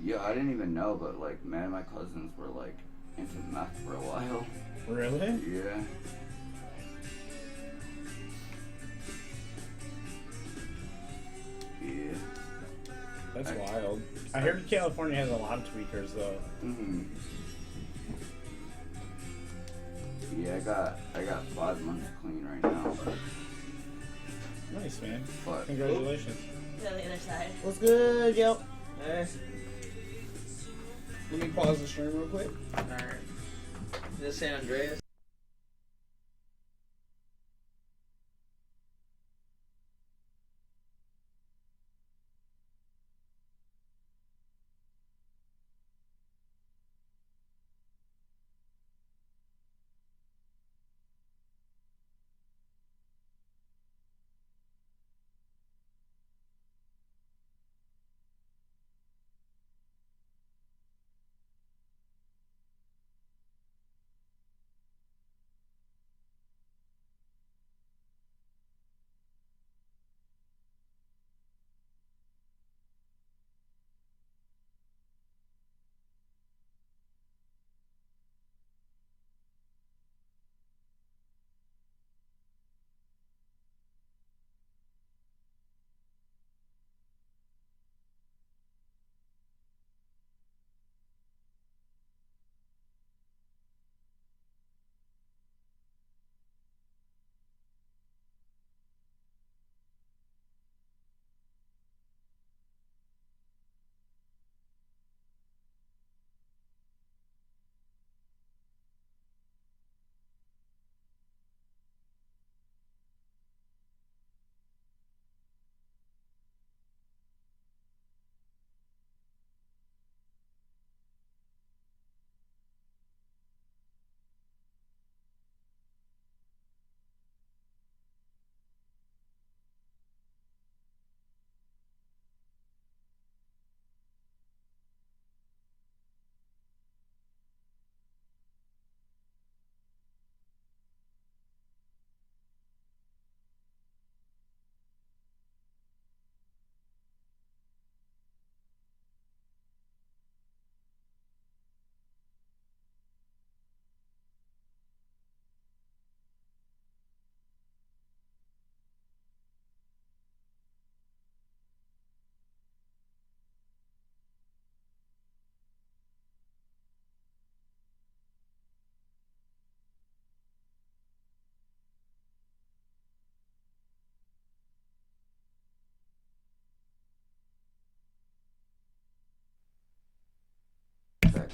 Yeah, I didn't even know, but like, man, my cousins were like into meth for a while.
Really?
Yeah. Yeah.
That's wild. I heard California has a lot of tweakers, though.
Mm-hmm. Yeah, I got 5 months clean right now.
Nice, man.
But
Congratulations.
Go to the other side.
What's good, yo? Hey. Let me pause the stream real quick.
Alright. Is this San Andreas?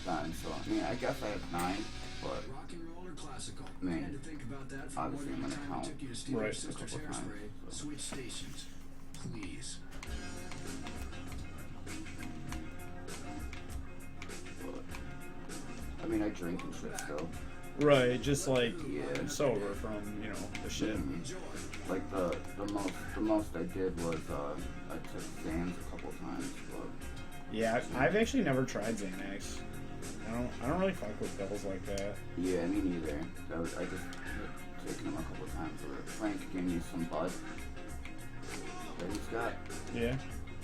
then. So I mean, I guess I have 9, but
Rock and roll or classical?
I mean,
I had to think about that for
obviously
more
I'm
than
gonna
the time
count
it took you to steal your
right, a
sister's
couple times,
hairspray.
so.
Switch stations, please.
but I mean, I drink and shit still.
Right, just like
Yeah.
sober from the shit.
Mhm. Like the most I did was I took Xans a couple times, but
Yeah, I've actually never tried Xanax. I don't really fuck with pills like that.
yeah, me neither. I just taken them a couple times. Where Frank gave me some bud that he's got
Yeah,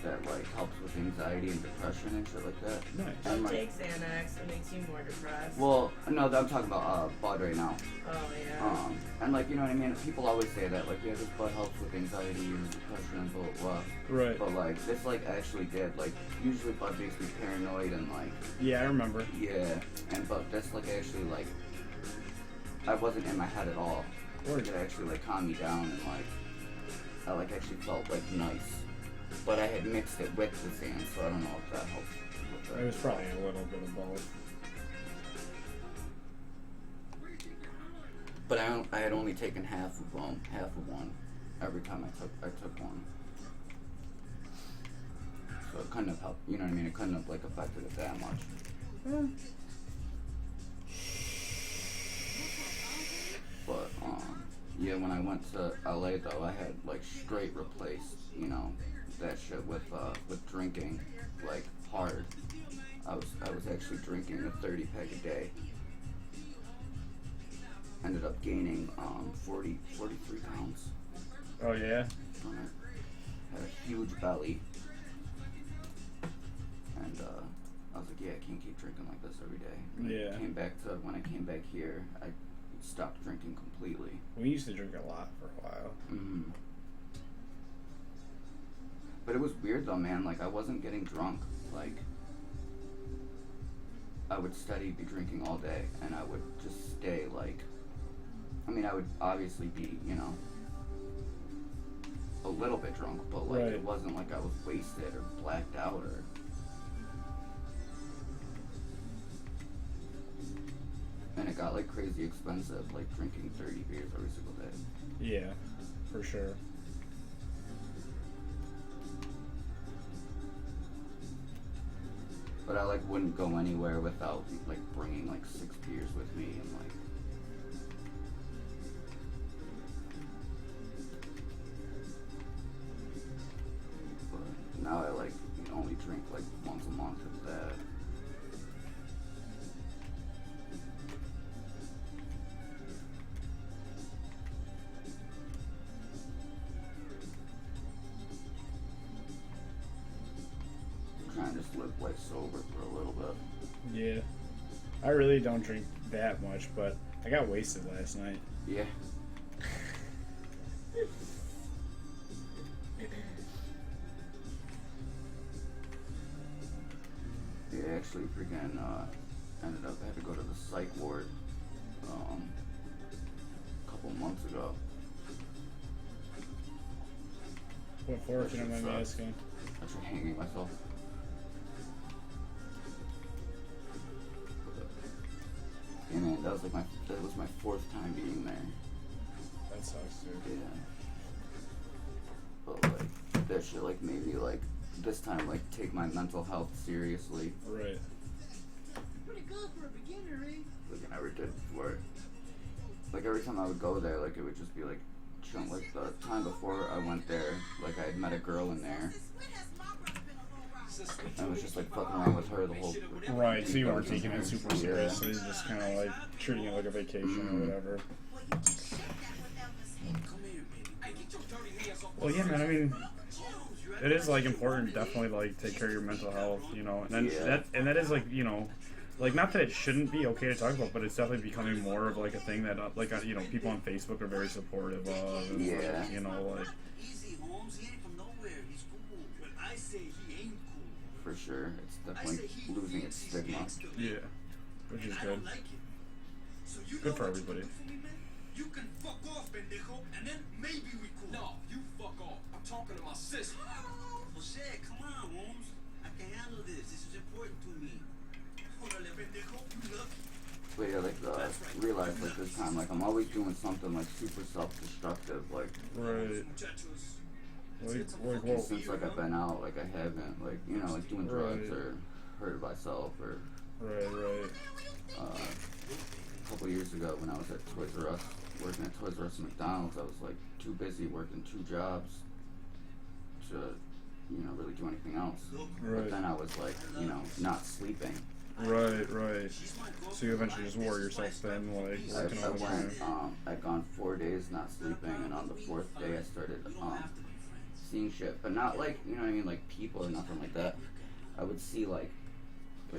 that like helps with anxiety and depression and shit like that.
nice.
And
Don't
like,
take Xanax. It makes you more depressed.
well, no, I'm talking about bud right now.
Oh yeah.
And like, you know what I mean? People always say that, like, yeah, this bud helps with anxiety and depression and blah, blah, blah.
Right.
But like, this like actually did. Like, usually bud makes me paranoid and like,
Yeah, I remember.
yeah. But this like actually like, I wasn't in my head at all.
Word.
It actually like calmed me down and like, I like actually felt like nice. But I had mixed it with the sand, so I don't know if that helped with that.
It was probably a little bit of both.
But I had only taken half of one every time I took one. So it couldn't have helped, you know what I mean? It couldn't have like affected it that much. But yeah, when I went to LA though, I had like straight replaced, that shit with drinking like hard. I was actually drinking a 30-pack a day. Ended up gaining 43 pounds
Oh yeah.
on it. Had a huge belly. And I was like, yeah, I can't keep drinking like this every day. And
Yeah.
When I came back here, I stopped drinking completely.
We used to drink a lot for a while.
Mm-hmm. But it was weird though, man. Like, I wasn't getting drunk. Like, I would steady be drinking all day, and I would just stay like. I mean, I would obviously be, a little bit drunk, but like
Right.
it wasn't like I was wasted or blacked out or. And it got like crazy expensive, like drinking 30 beers every single day.
Yeah, for sure.
But I like wouldn't go anywhere without like bringing like 6 beers with me and like. But now I like only drink like once a month if that. Trying to just live life sober for a little bit.
Yeah. I really don't drink that much, but I got wasted last night.
Yeah. Yeah, actually freaking ended up, I had to go to the psych ward a couple months ago.
What for, if you don't mind me
Sucks.
asking?
Actually hanging myself. Yeah, man, that was my 4th time being there.
That sucks, dude.
Yeah. But like that shit like made me like this time like take my mental health seriously.
Right.
Pretty good for a beginner, eh?
Like I never did before. Like every time I would go there, like it would just be like chilling. Like the time before I went there, like I had met a girl in there. I was just like fucking around with her the whole.
Right, so you weren't taking it super
Yeah.
seriously, just kind of like treating it like a vacation or whatever.
Come here, baby.
Well, yeah, man, I mean, it is like important, definitely, like take care of your mental health, and then
Yeah.
that is like, like not that it shouldn't be okay to talk about, but it's definitely becoming more of like a thing that people on Facebook are very supportive of. And,
Yeah.
like, like
Easy, Holmes. He ain't from nowhere. He's cool. But I say he ain't cool.
For sure, it's definitely losing its stigma.
yeah, which is
I
good.
don't like it. So you
Good
know
for
what to
everybody.
do for me, man? You can fuck off, pendejo, and then maybe we cool.
No, you fuck off. I'm talking to my sister.
Jose, come on, Holmes. I can handle this. This is important to me. Órale, pendejo.
But yeah, like, realize, like, this time, like, I'm always doing something, like, super self-destructive, like,
Right. Like well,
since, like, I've been out, like, I haven't, like, you know, like, doing drugs
Right.
or hurting myself or,
right.
a couple years ago when I was at Toys R Us, working at Toys R Us and McDonald's, I was, like, too busy working 2 jobs to, you know, really do anything else. But
Right.
then I was, like, you know, not sleeping.
Right. So you eventually just wore yourself thin, like working all the time.
I'd gone 4 days not sleeping, and on the 4th day I started seeing shit, but not like, you know what I mean, like people or nothing like that. I would see like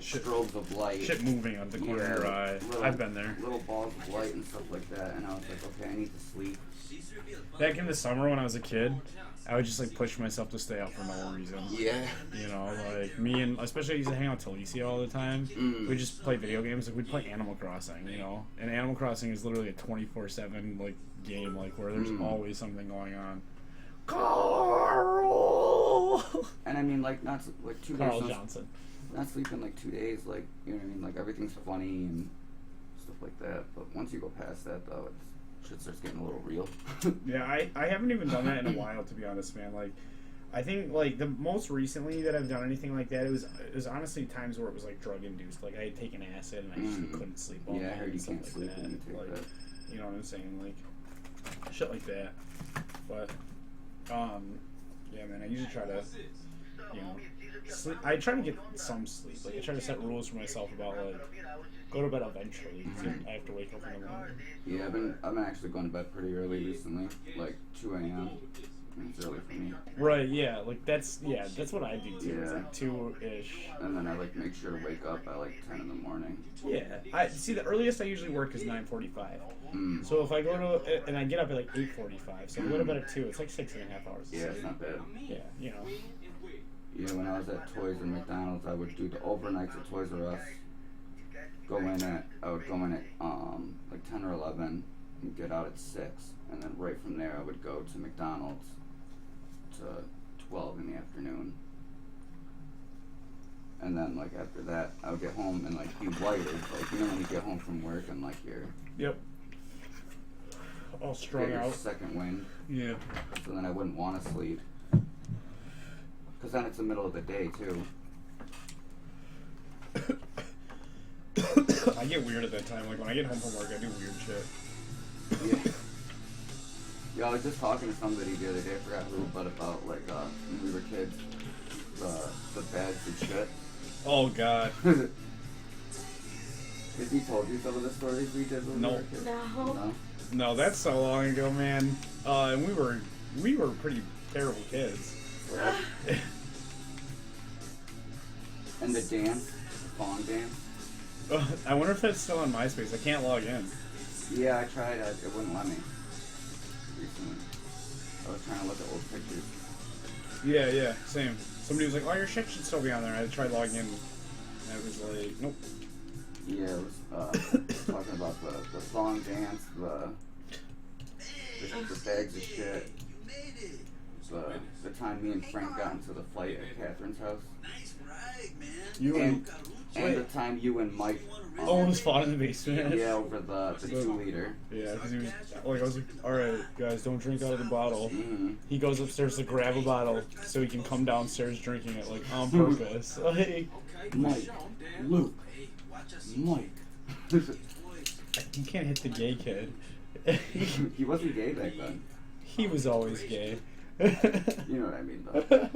Shit.
strobes of light,
Shit moving on the corner of your eye.
little-
I've been there.
little balls of light and stuff like that, and I was like, okay, I need to sleep.
Back in the summer when I was a kid, I would just like push myself to stay out for no reason.
Yeah.
You know, like me and especially I used to hang out with Talisia all the time.
Mm.
We just play video games. Like we'd play Animal Crossing, you know, and Animal Crossing is literally a 24/7 like game, like where there's always something going on. Carl.
And I mean, like not like 2
Carl
days,
Johnson.
not sleeping like 2 days, like you know what I mean, like everything's funny and stuff like that. But once you go past that, though, shit starts getting a little real.
Yeah, I haven't even done that in a while, to be honest, man. Like, I think like the most recently that I've done anything like that, it was honestly times where it was like drug induced. Like I had taken acid and I just couldn't sleep all
Yeah, I
night
heard
and
you
stuff
can't
like
sleep
that.
when you take
Like,
that.
you know what I'm saying? Like shit like that. But yeah, man, I usually try to, you know, sleep. I try to get some sleep. Like I try to set rules for myself about like go to bed eventually. 'Cause I have to wake up in the morning.
Yeah, I've been actually going to bed pretty early recently, like 2 a.m. It's early for me.
Right, yeah, like that's what I do too. It's
Yeah.
like 2-ish.
And then I like make sure to wake up at like 10 in the morning.
Yeah, I see. The earliest I usually work is 9:45.
Mm.
So if I go to and I get up at like 8:45, so I go to bed at 2. It's like 6.5 hours. of
Yeah, it's
sleep.
not bad.
Yeah, you know.
Yeah, when I was at Toys and McDonald's, I would do the overnights at Toys R Us. I would go in at like 10 or 11 and get out at 6, and then right from there I would go to McDonald's to 12 in the afternoon. And then like after that, I would get home and like be wired, like you know when you get home from work and like you're
Yep. All
get
strung
your
out.
second wind,
Yeah.
so then I wouldn't want to sleep. Cause then it's the middle of the day too.
I get weird at that time. Like when I get home from work, I do weird shit.
Yeah. Yeah, I was just talking to somebody the other day, I forgot who, but about like when we were kids, the bags and shit.
Oh God.
Has he told you some of the stories we did when
No.
we were kids?
No.
No?
No, that's so long ago, man. And we were pretty terrible kids.
Yeah. And the dance, the fawn dance.
I wonder if that's still on MySpace. I can't log in.
Yeah, I tried, it wouldn't let me. Recently. I was trying to look at old pictures.
Yeah, same. Somebody was like, "Oh, your shit should still be on there." I tried logging in, and it was like, "Nope."
Yeah, it was talking about the song dance, the bags of shit, the time me and Frank got into the fight at Catherine's house,
Nice ride, man.
You
and the time you and Mike,
almost fought in the basement.
yeah, over the 2-liter.
Yeah, because he was like, I was like, "All right, guys, don't drink out of the bottle."
Mm-hmm.
He goes upstairs to grab a bottle so he can come downstairs drinking it like on purpose. Like,
Mike, Luke,
Hey, watch us.
Mike.
you can't hit the gay kid.
He wasn't gay back then.
He was always gay.
You know what I mean, though.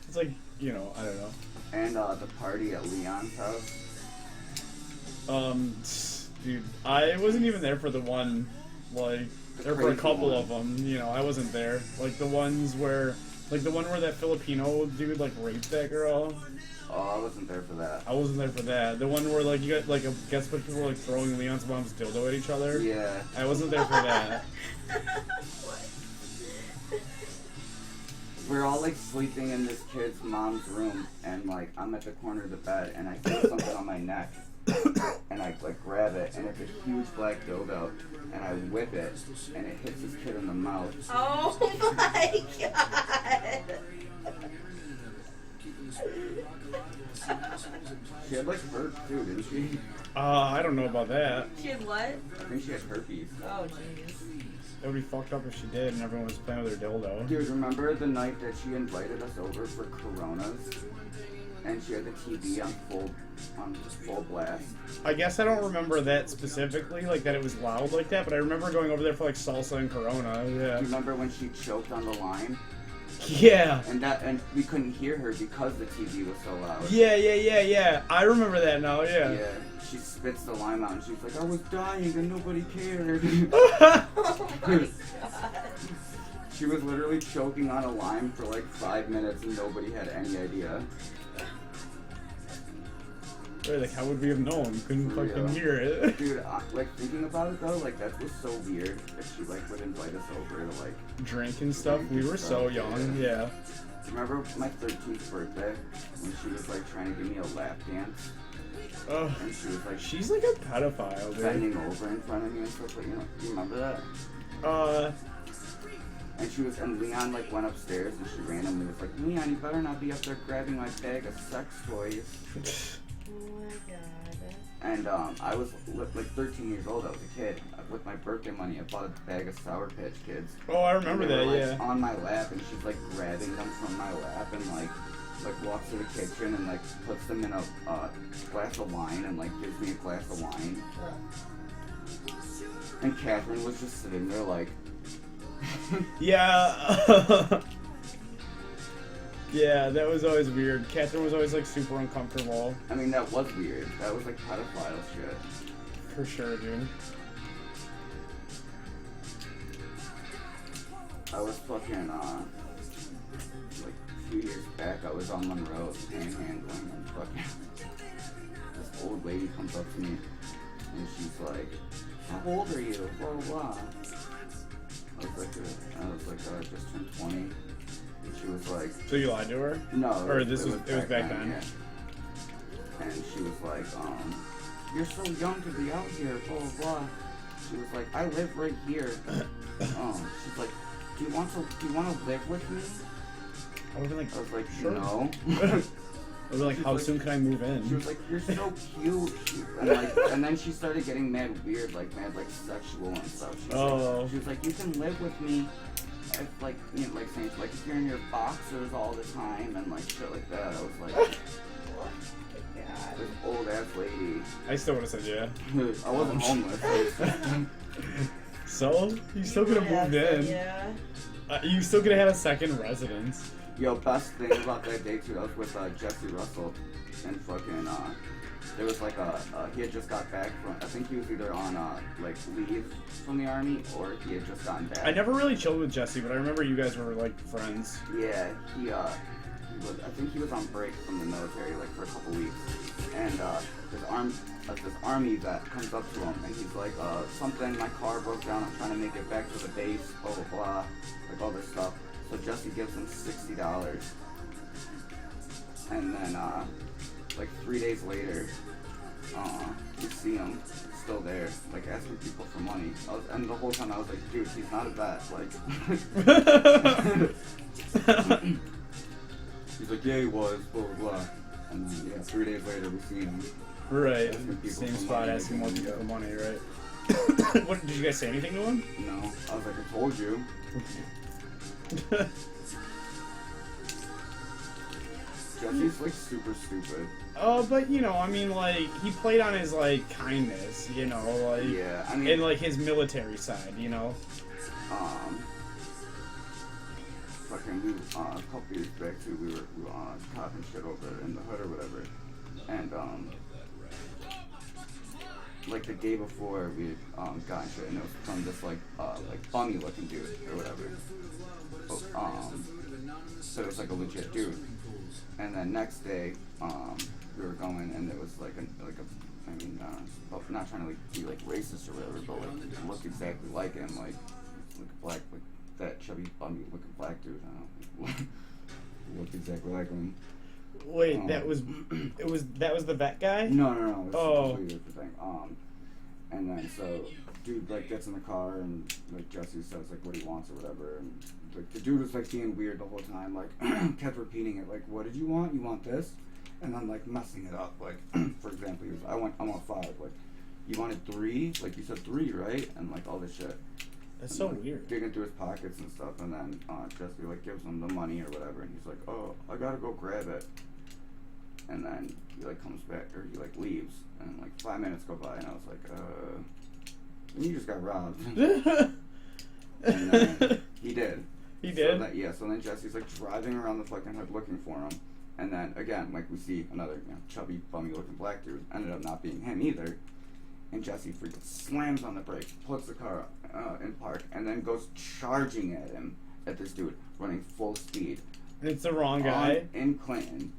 It's like, you know, I don't know.
And the party at Leon's house.
Dude, I wasn't even there for the one, like, there were a
crazy
couple
one.
of them, you know, I wasn't there. Like, the ones where, like, the one where that Filipino dude, like, raped that girl.
Oh, I wasn't there for that.
I wasn't there for that. The one where, like, you got, like, a guest book people, like, throwing Leon's mom's dildo at each other.
Yeah.
I wasn't there for that.
We're all like sleeping in this kid's mom's room, and like I'm at the corner of the bed, and I feel something on my neck, and I like grab it, and it's a huge black dildo, and I whip it, and it hits this kid in the mouth.
Oh my God.
She had like herpes too, didn't she?
I don't know about that.
She had what?
I think she had herpes.
Oh, jeez.
That would be fucked up if she did and everyone was playing with her dildo.
Dude, remember the night that she invited us over for Coronas? And she had the TV on full blast.
I guess I don't remember that specifically, like that it was loud like that, but I remember going over there for like salsa and Corona,
Do you
yeah.
remember when she choked on the line?
Yeah.
And we couldn't hear her because the TV was so loud.
Yeah. I remember that now, yeah.
Yeah. She spits the lime out and she's like, I was dying and nobody cared.
Oh my god.
She was literally choking on a lime for like 5 minutes and nobody had any idea.
Right, like, how would we have known? Couldn't
For
fucking
real.
hear it.
Dude, like thinking about it though, like that was so weird that she like would invite us over to like.
Drink and stuff. We were so young, yeah.
Remember my 13th birthday when she was like trying to give me a lap dance
Ugh.
and she was like
She's like a pedophile, dude.
bending over in front of me and stuff like, you know, you remember that? And Leon like went upstairs and she randomly was like, Leon, you better not be up there grabbing my bag of sex toys.
Oh my god.
And I was like 13 years old. I was a kid. With my birthday money, I bought a bag of Sour Patch Kids.
Oh, I remember
And they
that,
were, like,
yeah.
on my lap, and she's like grabbing them from my lap and like walks to the kitchen and like puts them in a glass of wine and like gives me a glass of wine. And Catherine was just sitting there like.
Yeah. Yeah, that was always weird. Catherine was always like super uncomfortable.
I mean, that was weird. That was like pedophile shit.
For sure, dude.
I was fucking like a few years back. I was on Monroe panhandling and fucking this old lady comes up to me and she's like, "How old are you?" Blah blah blah. I was like, I just turned 20. And she was like,
So you lied to her?
no.
Or
it
it was back then?
Yeah. And she was like, you're so young to be out here, blah blah blah. She was like, I live right here. She's like, do you want to live with me?
I would have been like,
I was like,
sure.
no.
I was like,
She's
how
like-
soon can I move
She
in?
was like, you're so cute. And then she started getting mad weird, like mad like sexual and stuff. She was like, you can live with me. If, like, you know, like saying like if you're in your boxers all the time and like shit like that. I was like, this old ass lady.
I still would have said yeah.
I wasn't homeless.
So? You still could have moved in.
Yeah.
You still could have had a second residence.
Yo, best thing about that day too, I was with Jesse Russell and fucking there was like he had just got back from, I think he was either on like leave from the army or he had just gotten back.
I never really chilled with Jesse, but I remember you guys were like friends.
Yeah, he was, I think he was on break from the military like for a couple weeks, and this army vet comes up to him and he's like, something, my car broke down, I'm trying to make it back to the base, blah blah blah, like all this stuff. So Jesse gives him $60, and then like 3 days later, you see him still there, like asking people for money. And the whole time I was like, dude, he's not a vet. Like, he's like, yeah, he was, blah blah blah. And then yeah, 3 days later we see him.
Right.
Asking people
Same
for
spot
money,
asking more
making
people for
money,
money, right? What, did you guys say anything to him?
No, I was like, I told you. Jesse's like super stupid.
Oh, but you know, I mean, like, he played on his, like, kindness, you know, like,
Yeah, I mean,
and, like, his military side, you know?
fucking, a couple years back too, we were copping shit over in the hood or whatever, and like the day before we had gotten shit, and it was from this like bummy looking dude or whatever. So it was like a legit dude, and then next day we were going, and it was like a, I mean, not trying to like be like racist or whatever, but like it looked exactly like him, like black, like that chubby bummy looking black dude. I don't know. He looked exactly like him.
Wait, that was the vet guy?
No. It's
Oh.
a completely different thing. And then so dude like gets in the car and like Jesse says like what he wants or whatever, and like the dude was like being weird the whole time, like kept repeating it, like, what did you want? You want this? And then like messing it up, like for example, he was, I want 5, like, you wanted 3, like you said 3, right? And like all this shit.
That's so
like,
weird.
Digging through his pockets and stuff, and then Jesse like gives him the money or whatever, and he's like, oh, I gotta go grab it. And then he like comes back, or he like leaves, and like 5 minutes go by, and I was like, you just got robbed. And then he did.
He did?
So then Jesse's like driving around the fucking hood looking for him. And then again, like we see another chubby, bummy looking black dude. Ended up not being him either. And Jesse freaking slams on the brakes, puts the car in park, and then goes charging at him, at this dude, running full speed.
And it's the wrong guy.
In Clinton,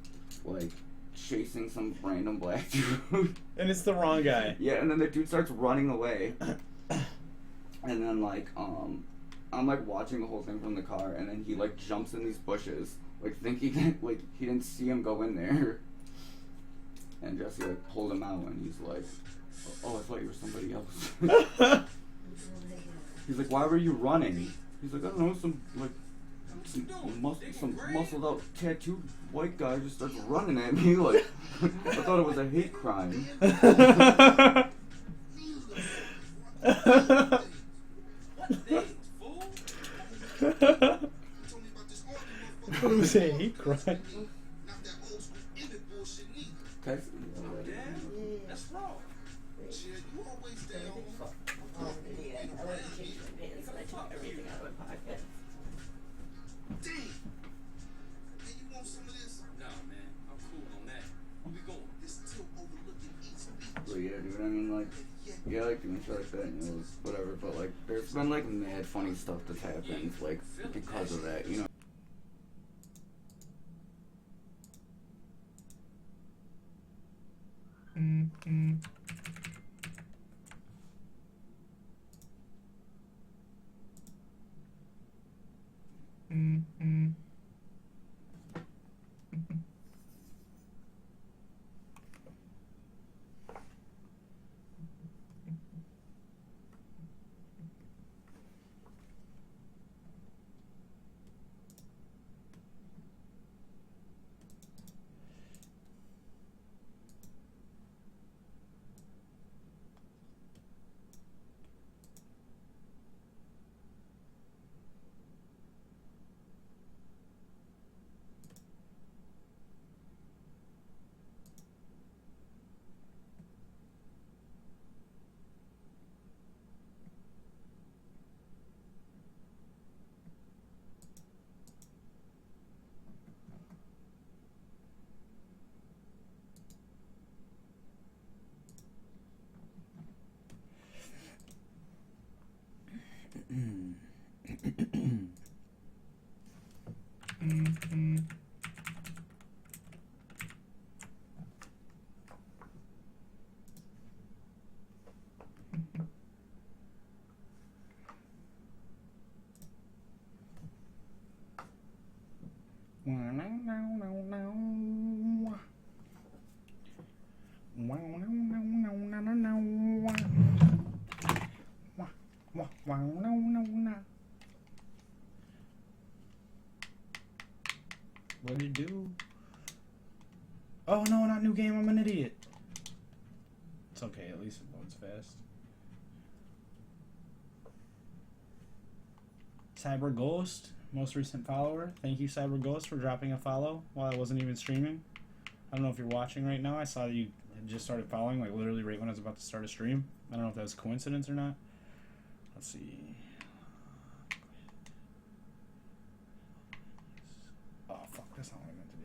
like chasing some random black dude.
And it's the wrong guy.
Yeah, and then the dude starts running away. And then like I'm like watching the whole thing from the car, and then he like jumps in these bushes, like thinking like he didn't see him go in there. And Jesse like pulled him out, and he's like, "Oh, I thought you were somebody else." He's like, "Why were you running?" He's like, "I don't know, some muscled out tattooed white guy just starts running at me like I thought it was a hate crime."
What thing, fool?
He told me about this argument.
What was it? He cried.
Not that old school ended bullshit neither.
Okay.
Damn, that's wrong.
Shit, you always stay home.
Oh, idiot. I went to change my pants and I took everything out of my pocket.
Damn. Hey, you want some of this?
Nah, man, I'm cool on that. Where we going?
This tilt overlooking East Beach.
But yeah, dude, I mean, like, yeah, I like doing shit like that, you know, whatever, but, like, there's been, like, mad funny stuff that's happened, like, because of that, you know?
What'd you do? Oh no, not new game, I'm an idiot. It's okay, at least it loads fast. Cyber Ghost, most recent follower. Thank you, Cyber Ghost, for dropping a follow while I wasn't even streaming. I don't know if you're watching right now. I saw that you had just started following, like literally right when I was about to start a stream. I don't know if that was a coincidence or not. Let's see. Oh fuck, that's not what I meant to do.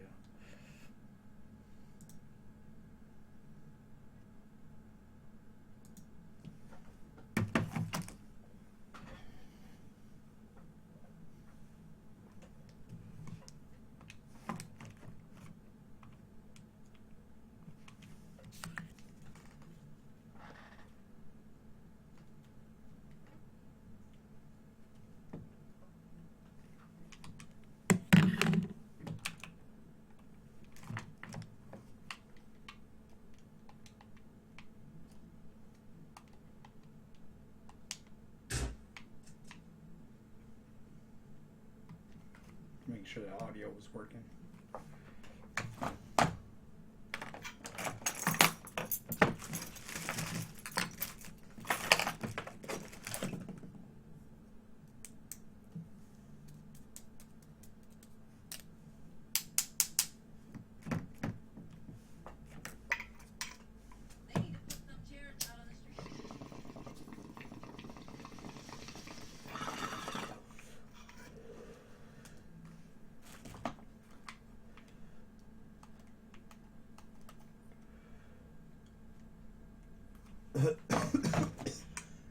sure the audio was working.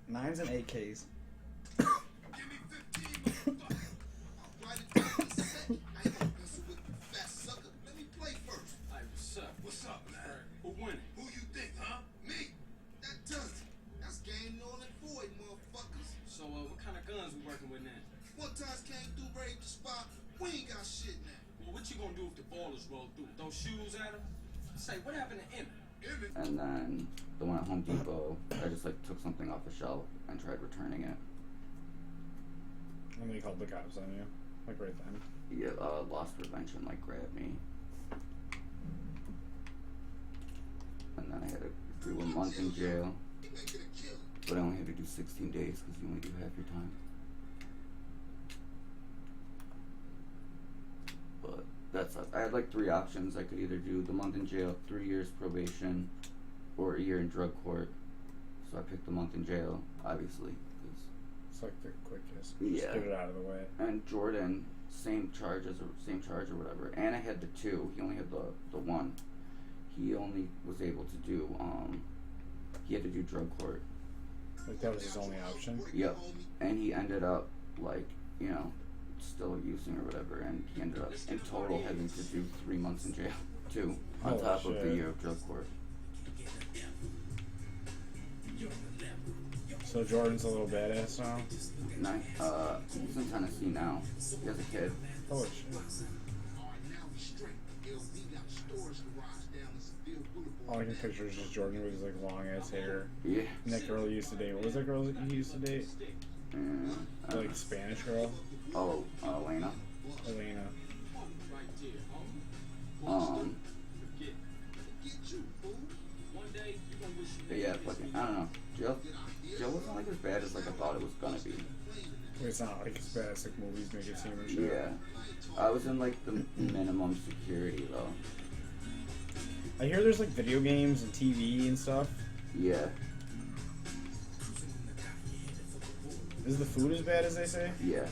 Nines and 8Ks.
Give me 15, motherfucker. I'll write it down in a second. I ain't gonna mess with you, fat sucker. Let me play first.
Hey, what's up?
What's up, man?
Who winning?
Who you think, huh? Me? That does it. That's game null and void, motherfuckers.
So, what kind of guns we working with now?
One times came through, raid the spot. We ain't got shit now.
Well, what you gonna do if the ballers roll through? Throw shoes at them? Say, what happened to Emmett?
Emmett,
And then the one at Home Depot, I just like took something off the shelf and tried returning it.
And then he called the cops on you. Like right then.
Yeah, loss prevention like grabbed me. And then I had to do a month in jail,
he make it a killer.
but I only had to do 16 days because you only do half your time. But that sucks. I had like 3 options. I could either do the month in jail, 3 years probation, or a year in drug court. So I picked the month in jail, obviously. 'Cause
It's like the quickest.
Yeah.
Just get it out of the way.
and Jordan, same charge or whatever. And I had the 2. He only had the 1. He only was able to do he had to do drug court.
Like that was his only option.
Yep. And he ended up like, you know, still using or whatever, and he ended up in total having to do 3 months in jail too, on
Holy
top of the
shit.
year of drug court.
So Jordan's a little badass now.
He's in Tennessee now. He has a kid.
Holy shit.
Alright, now we straight. LB got storage garage down in Seville Boulevard.
All I can picture is just Jordan with his like long ass hair.
Yeah.
And that girl he used to date. What was that girl he used to date?
And,
The, like Spanish girl?
Elena.
Elena.
Right there, homie. Forget.
Get you, fool.
One day, you gonna wish you
But yeah, fucking, I don't know. Jail wasn't like as bad as like I thought it was gonna be.
It's not like as bad as like movies make it seem and shit.
Yeah. I was in like the minimum security though.
I hear there's like video games and TV and stuff.
Yeah.
Is the food as bad as they say?
Yeah.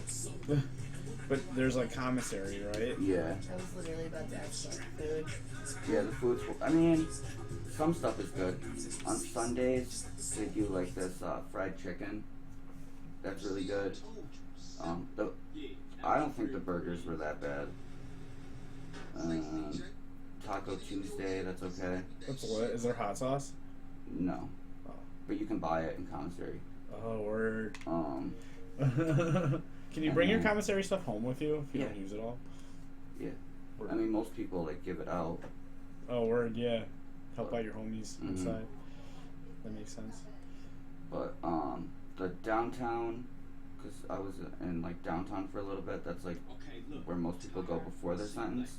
But there's like commissary, right?
Yeah.
I was literally about to ask about food.
Yeah, the food's, I mean, some stuff is good. On Sundays, they do like this fried chicken. That's really good. I don't think the burgers were that bad. Taco Tuesday, that's okay.
What's what? Is there hot sauce?
No.
Oh.
But you can buy it in commissary.
Oh, word.
Um,
Can you bring your commissary stuff home with you if you
Yeah.
don't use it all?
Yeah.
Word.
I mean, most people like give it out.
Oh, word, yeah. Help out your homies
Mhm.
inside. That makes sense.
But the downtown, because I was in like downtown for a little bit. That's like
Okay, look.
where most people go before they're sentenced.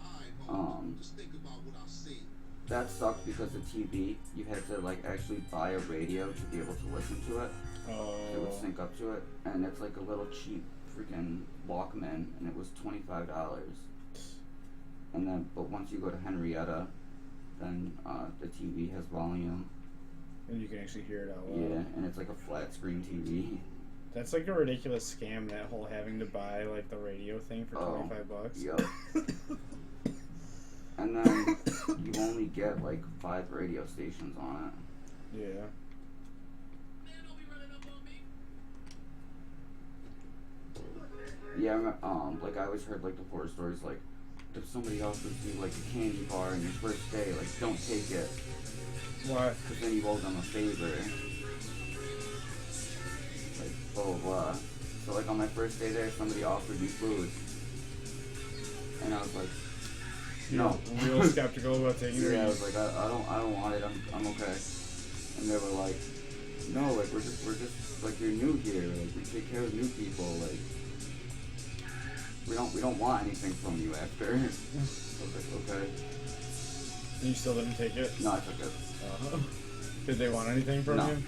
Alright, homie. Just think about what I said.
That sucked because the TV, you had to like actually buy a radio to be able to listen to it. It would
Oh.
sync up to it, and it's like a little cheap freaking Walkman, and it was $25. And then, but once you go to Henrietta, then the TV has volume.
And you can actually hear it out loud.
Yeah, and it's like a flat screen TV.
That's like a ridiculous scam, that whole having to buy like the radio thing for
Oh,
$25.
Yup. And then you only get like 5 radio stations on it.
Yeah.
Yeah, like I always heard like the horror stories, like if somebody offers you like a candy bar on your first day, like don't take it,
What?
because then you owe them a favor. Like blah blah blah. So like on my first day there, somebody offered me food, and I was like, no.
Real skeptical about taking it.
Yeah, I was like, I don't want it. I'm okay. And they were like, no, like we're just like you're new here. Like we take care of new people. Like, we don't want anything from you after. I was like, okay.
You still didn't take it?
No, I took it.
Did they want anything from
No.
you?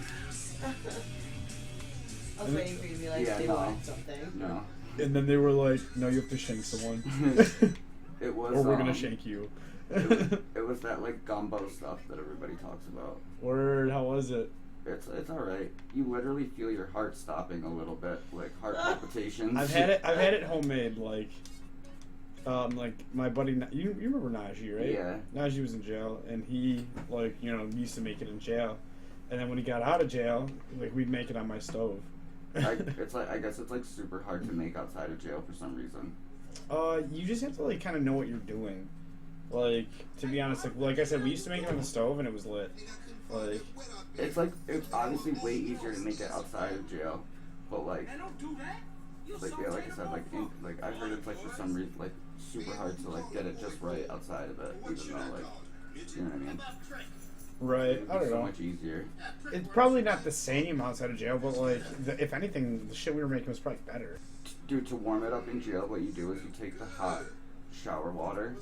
I was waiting for you to be like,
Yeah,
they
no.
wanted something.
No.
And then they were like, no, you have to shank someone.
It was.
Or we're gonna shank you.
It was that like gumbo stuff that everybody talks about.
Word, how was it?
It's alright. You literally feel your heart stopping a little bit, like heart palpitations.
I've had it homemade, like my buddy, you remember Najee, right?
Yeah.
Najee was in jail, and he, like, you know, used to make it in jail. And then when he got out of jail, like, we'd make it on my stove.
I guess it's like super hard to make outside of jail for some reason.
You just have to, like, kind of know what you're doing. Like, to be honest, like I said, we used to make it on the stove, and it was lit. Like,
It's obviously way easier to make it outside of jail, but like yeah, like I said, like I heard it's like for some reason like super hard to like get it just right outside of it, even though like, you know what I mean?
right,
It'd be
I don't
so
know.
much easier.
It's probably not the same outside of jail, but, like, if anything, the shit we were making was probably better.
Dude, to warm it up in jail, what you do is you take the hot shower water.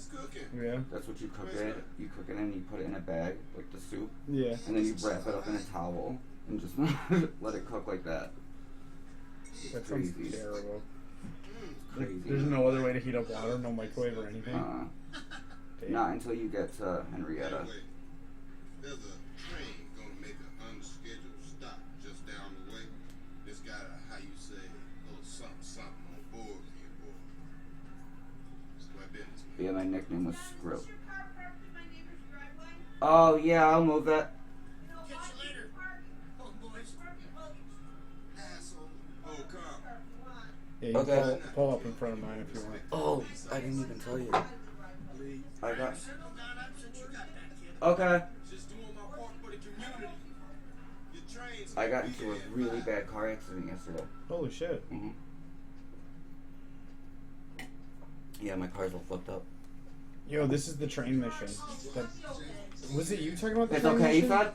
Yeah.
That's what you cook it. You cook it and you put it in a bag, like the soup,
Yeah.
and then you wrap it up in a towel and just let it cook like that.
That sounds
Crazy.
terrible.
Crazy.
There's no other way to heat up water, no microwave or anything. Damn.
Not until you get to Henrietta.
Anyway, there's a train gonna make an unscheduled stop just down the way. It's got a, how you say, a little something on board here, boy. It's my business, man.
Yeah, my nickname was Skrill. Oh yeah, I'll move that.
Catch you later. Oh, boys. Asshole. Oh, Carl.
Yeah, you
Okay.
pull up in front of mine if you want.
Oh, I didn't even tell you.
Please.
I got.
Since you got that, kid.
Okay.
Just doing my part for the community.
Your train's
I got into a really bad car accident yesterday.
Holy shit.
hmm Yeah, my car's all fucked up.
Yo, this is the train mission. That, was it you talking about the
It's
train
okay,
mission?
Ethan?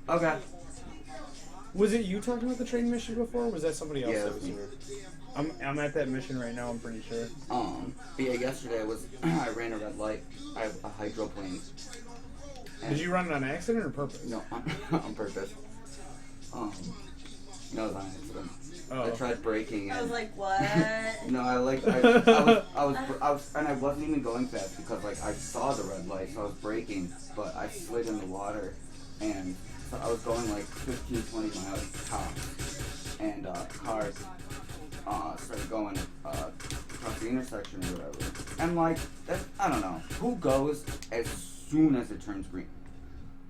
Okay.
Was it you talking about the train mission before, or was that somebody else
Yeah,
that
it
was
was me.
here? I'm at that mission right now, I'm pretty sure.
But yeah, yesterday I ran a red light. I have a hydroplane.
Did you run it on accident or purpose?
No, on purpose. No, it was on accident. I
Oh.
tried braking
I
and
was like, what?
no, I was, and I wasn't even going fast because like I saw the red light, so I was braking, but I slid in the water, and so I was going like 15, 20 miles tops, and car started going across the intersection or whatever, and like I don't know who goes as soon as it turns green.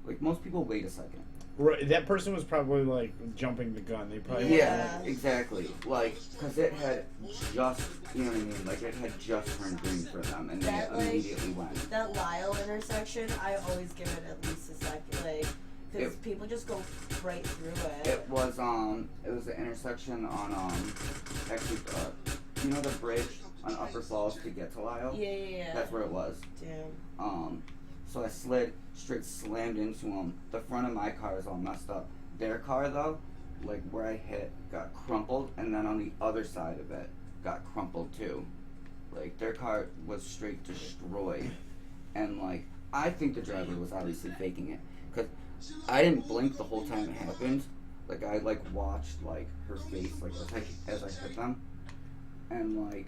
Like most people wait a second.
Right, that person was probably, like, jumping the gun. They probably
Yeah, exactly. Like, because it had just, you know what I mean? Like, it had just turned green for them, and
That,
they
like,
immediately went.
That Lyle intersection, I always give it at least a second, like, because
It-
people just go right through it.
It was the intersection on, actually, you know the bridge on Upper Falls to get to Lyle?
Yeah.
That's where it was.
Damn.
So I straight slammed into him. The front of my car is all messed up. Their car, though, like where I hit, got crumpled, and then on the other side of it, got crumpled too. Like, their car was straight destroyed. And, like, I think the driver was obviously faking it. Because I didn't blink the whole time it happened. Like, I, like, watched, like, her face, like, as I hit them. And, like,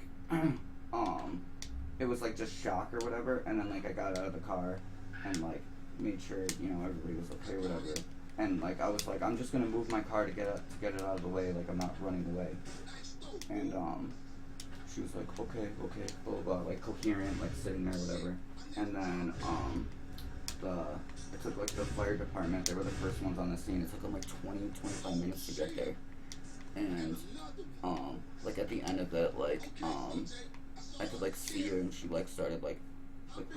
it was, like, just shock or whatever. And then, like, I got out of the car and, like, made sure, you know, everybody was okay or whatever. And, like, I was like, I'm just gonna move my car to get it out of the way. Like, I'm not running away. And, she was like, okay, blah, blah, blah, like, coherent, like, sitting there, whatever. And then, it took, like, the fire department, they were the first ones on the scene. It took them, like, 20-25 minutes to get there. And, like, at the end of it, like, I could, like, see her, and she, like, started, like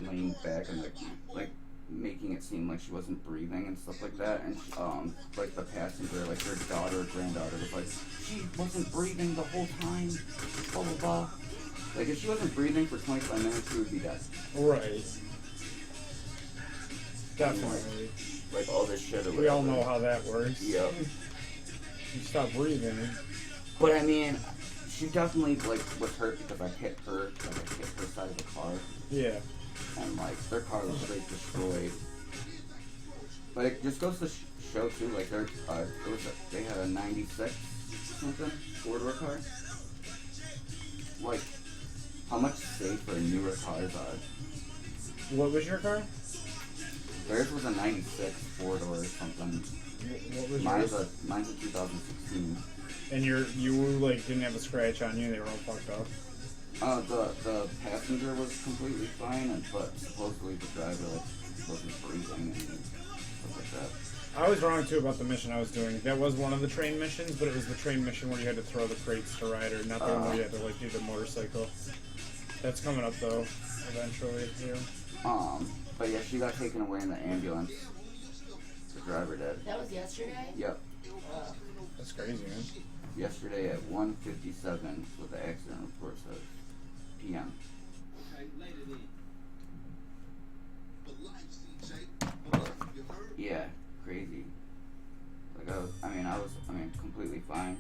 laying back and, like, making it seem like she wasn't breathing and stuff like that. And, like, the passenger, like, her daughter or granddaughter was like, she wasn't breathing the whole time, blah, blah, blah. Like, if she wasn't breathing for 25 minutes, she would be dead.
Right. Definitely.
Like, all this shit or
We all
whatever.
know how that works.
Yep.
You stop breathing.
But, I mean, she definitely like was hurt because I hit her side of the car,
Yeah.
and like their car was like destroyed. But it just goes to show too, like they had a '96 something 4-door car. Like how much safer newer cars are.
What was your car?
Theirs was a '96 4-door or something.
What was
Mine's
yours?
a 2016.
And you like didn't have a scratch on you. They were all fucked up.
The passenger was completely fine, but supposedly the driver like wasn't breathing and stuff like that.
I was wrong too about the mission I was doing. That was one of the train missions, but it was the train mission where you had to throw the crates to Ryder, not the one where you had to like do the motorcycle. That's coming up though, eventually too.
But yeah, she got taken away in the ambulance. The driver did.
That was yesterday?
Yep.
That's crazy, man.
Yesterday at 1:57 with the accident report says PM.
Okay, later then.
For life, CJ. For life, you heard?
Yeah, crazy. Like I was completely fine.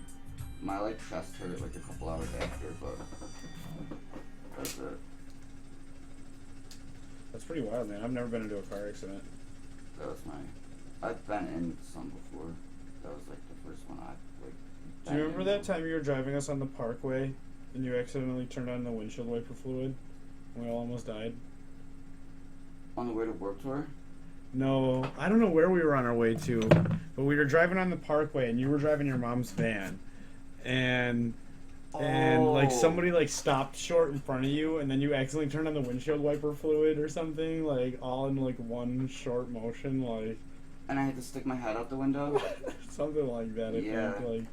My like chest hurt like a couple hours after, but that's it.
That's pretty wild, man. I've never been into a car accident.
That was I've been in some before. That was like the first one I like.
Do you remember that time you were driving us on the Parkway and you accidentally turned on the windshield wiper fluid and we all almost died?
On the way to Warped Tour?
No, I don't know where we were on our way to, but we were driving on the Parkway and you were driving your mom's van, and like somebody like stopped short in front of you, and then you accidentally turned on the windshield wiper fluid or something, like all in like one short motion, like.
And I had to stick my head out the window.
Something like that. I
Yeah.
think, like.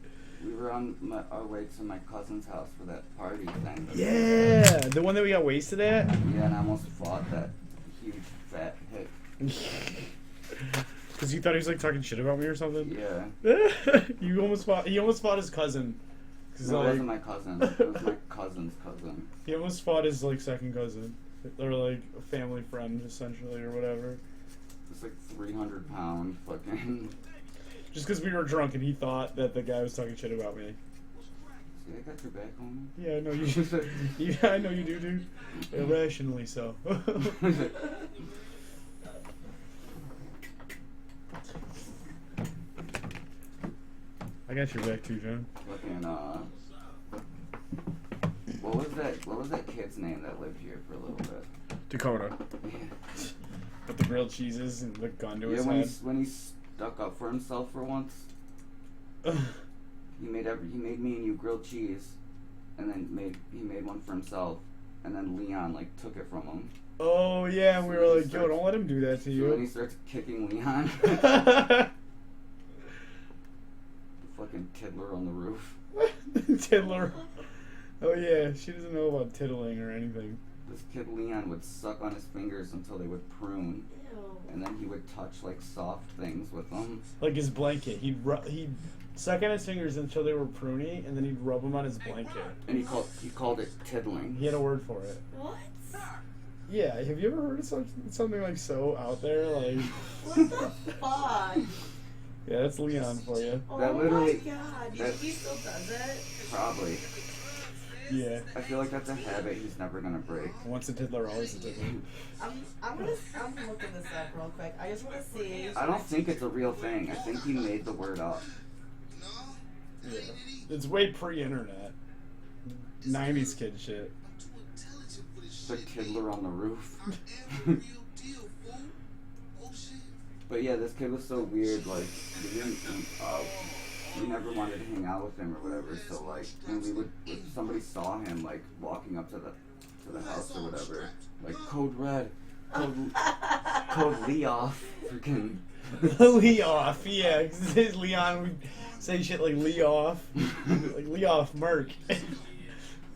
We were on our way to my cousin's house for that party thing.
Yeah, the one that we got wasted at.
Yeah, and I almost fought that huge fat hick.
Because you thought he was like talking shit about me or something.
Yeah.
You almost fought. He almost fought his cousin. 'Cause,
No, it
like,
wasn't my cousin. It was my cousin's cousin.
he almost fought his like second cousin, or like a family friend essentially, or whatever.
It's like 300-pound fucking.
Just because we were drunk and he thought that the guy was talking shit about me.
See, I got your back, homie.
Yeah, I know you. Yeah, I know you do, dude. Irrationally so. I got your back too, John.
Fucking what was that kid's name that lived here for a little bit?
Dakota.
Yeah.
With the grilled cheeses and the gun to
Yeah,
his
when
head.
he stuck up for himself for once. He made me and you grilled cheese, and then he made one for himself, and then Leon like took it from him.
Oh yeah, and we were like, yo, don't let him do that to
So then he
you.
starts kicking Leon. Fucking tiddler on the roof.
Tiddler. Oh yeah, she doesn't know about tiddling or anything.
This kid Leon would suck on his fingers until they would prune,
Ew.
and then he would touch like soft things with them.
Like his blanket. He'd suck on his fingers until they were pruny, and then he'd rub them on his blanket.
And he called it tiddling.
He had a word for it.
What?
Yeah, have you ever heard of something like so out there? Like,
What the fuck?
yeah, that's Leon for you.
Oh
That literally-
my god. Do you think he still does it?
Probably.
Yeah.
I feel like that's a habit he's never gonna break.
Once a tiddler, always a tiddler.
I'm looking this up real quick. I just want to see.
I don't think it's a real thing. I think he made the word up.
Yeah. It's way pre-internet. 90s kid shit.
The tiddler on the roof. But yeah, this kid was so weird. Like, we never wanted to hang out with him or whatever. So like, when if somebody saw him like walking up to the house or whatever, like code red, code Lee off, freaking.
Lee off, yeah. 'Cause Leon would say shit like Lee off. Like Lee off, Merc.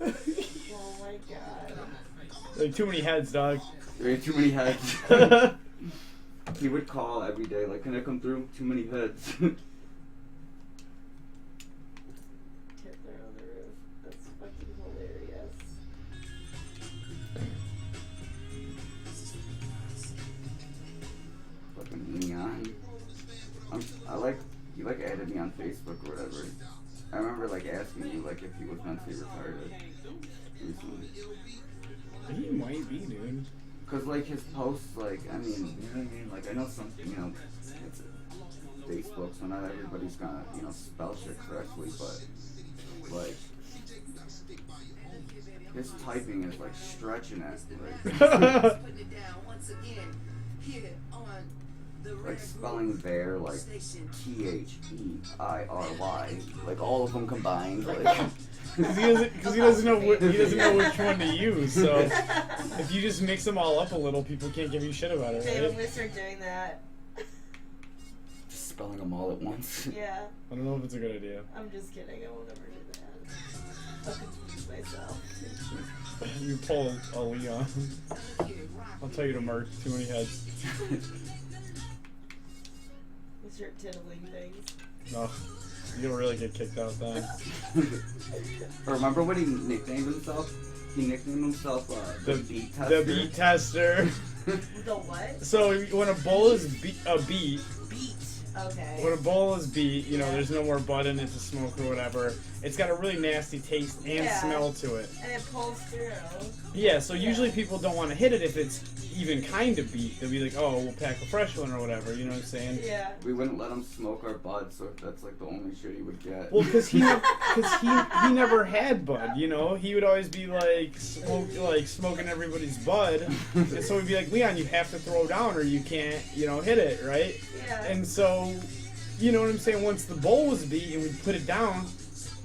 Oh my god.
Like too many heads, dog.
There are too many heads. He would call every day, like, can I come through? Too many heads.
Tiddler on the roof. That's fucking hilarious.
Fucking Leon. You added me on Facebook or whatever. I remember like asking you like if he was mentally retarded recently.
He might be, dude.
Cause like his posts, like I mean, you know what I mean? Like I know some, you know, it's Facebook, so not everybody's gonna, you know, spell shit correctly, but like his typing is like stretching it, like spelling there like THEIRY, like all of them combined, like.
Because he doesn't know which one to use. So if you just mix them all up a little, people can't give you shit about it,
Babe, I'm
right?
gonna start doing that.
Just spelling them all at once.
Yeah,
I don't know if it's a good idea.
I'm just kidding. I won't ever do that. I'll confuse myself.
You pull a Leon. I'll tell you to mark too many heads.
You start tiddling things.
No, you'll really get kicked out then.
Remember when he nicknamed himself? He nicknamed himself the beat tester.
The beat tester.
The what?
So when a bowl is a beat,
Beat. Okay.
when a bowl is beat, you know, there's no more bud in it to smoke or whatever. It's got a really nasty taste and
Yeah.
smell to it.
And it pulls through.
Yeah, so usually people don't want to hit it if it's even kind of beat. They'll be like, oh, we'll pack a fresh one or whatever, you know what I'm saying?
Yeah.
We wouldn't let him smoke our bud, so that's like the only shit he would get.
Well, because he never had bud, you know? He would always be like, smoking everybody's bud. And so we'd be like, Leon, you have to throw down or you can't, you know, hit it, right?
Yeah.
And so, you know what I'm saying? Once the bowl was beat and we put it down,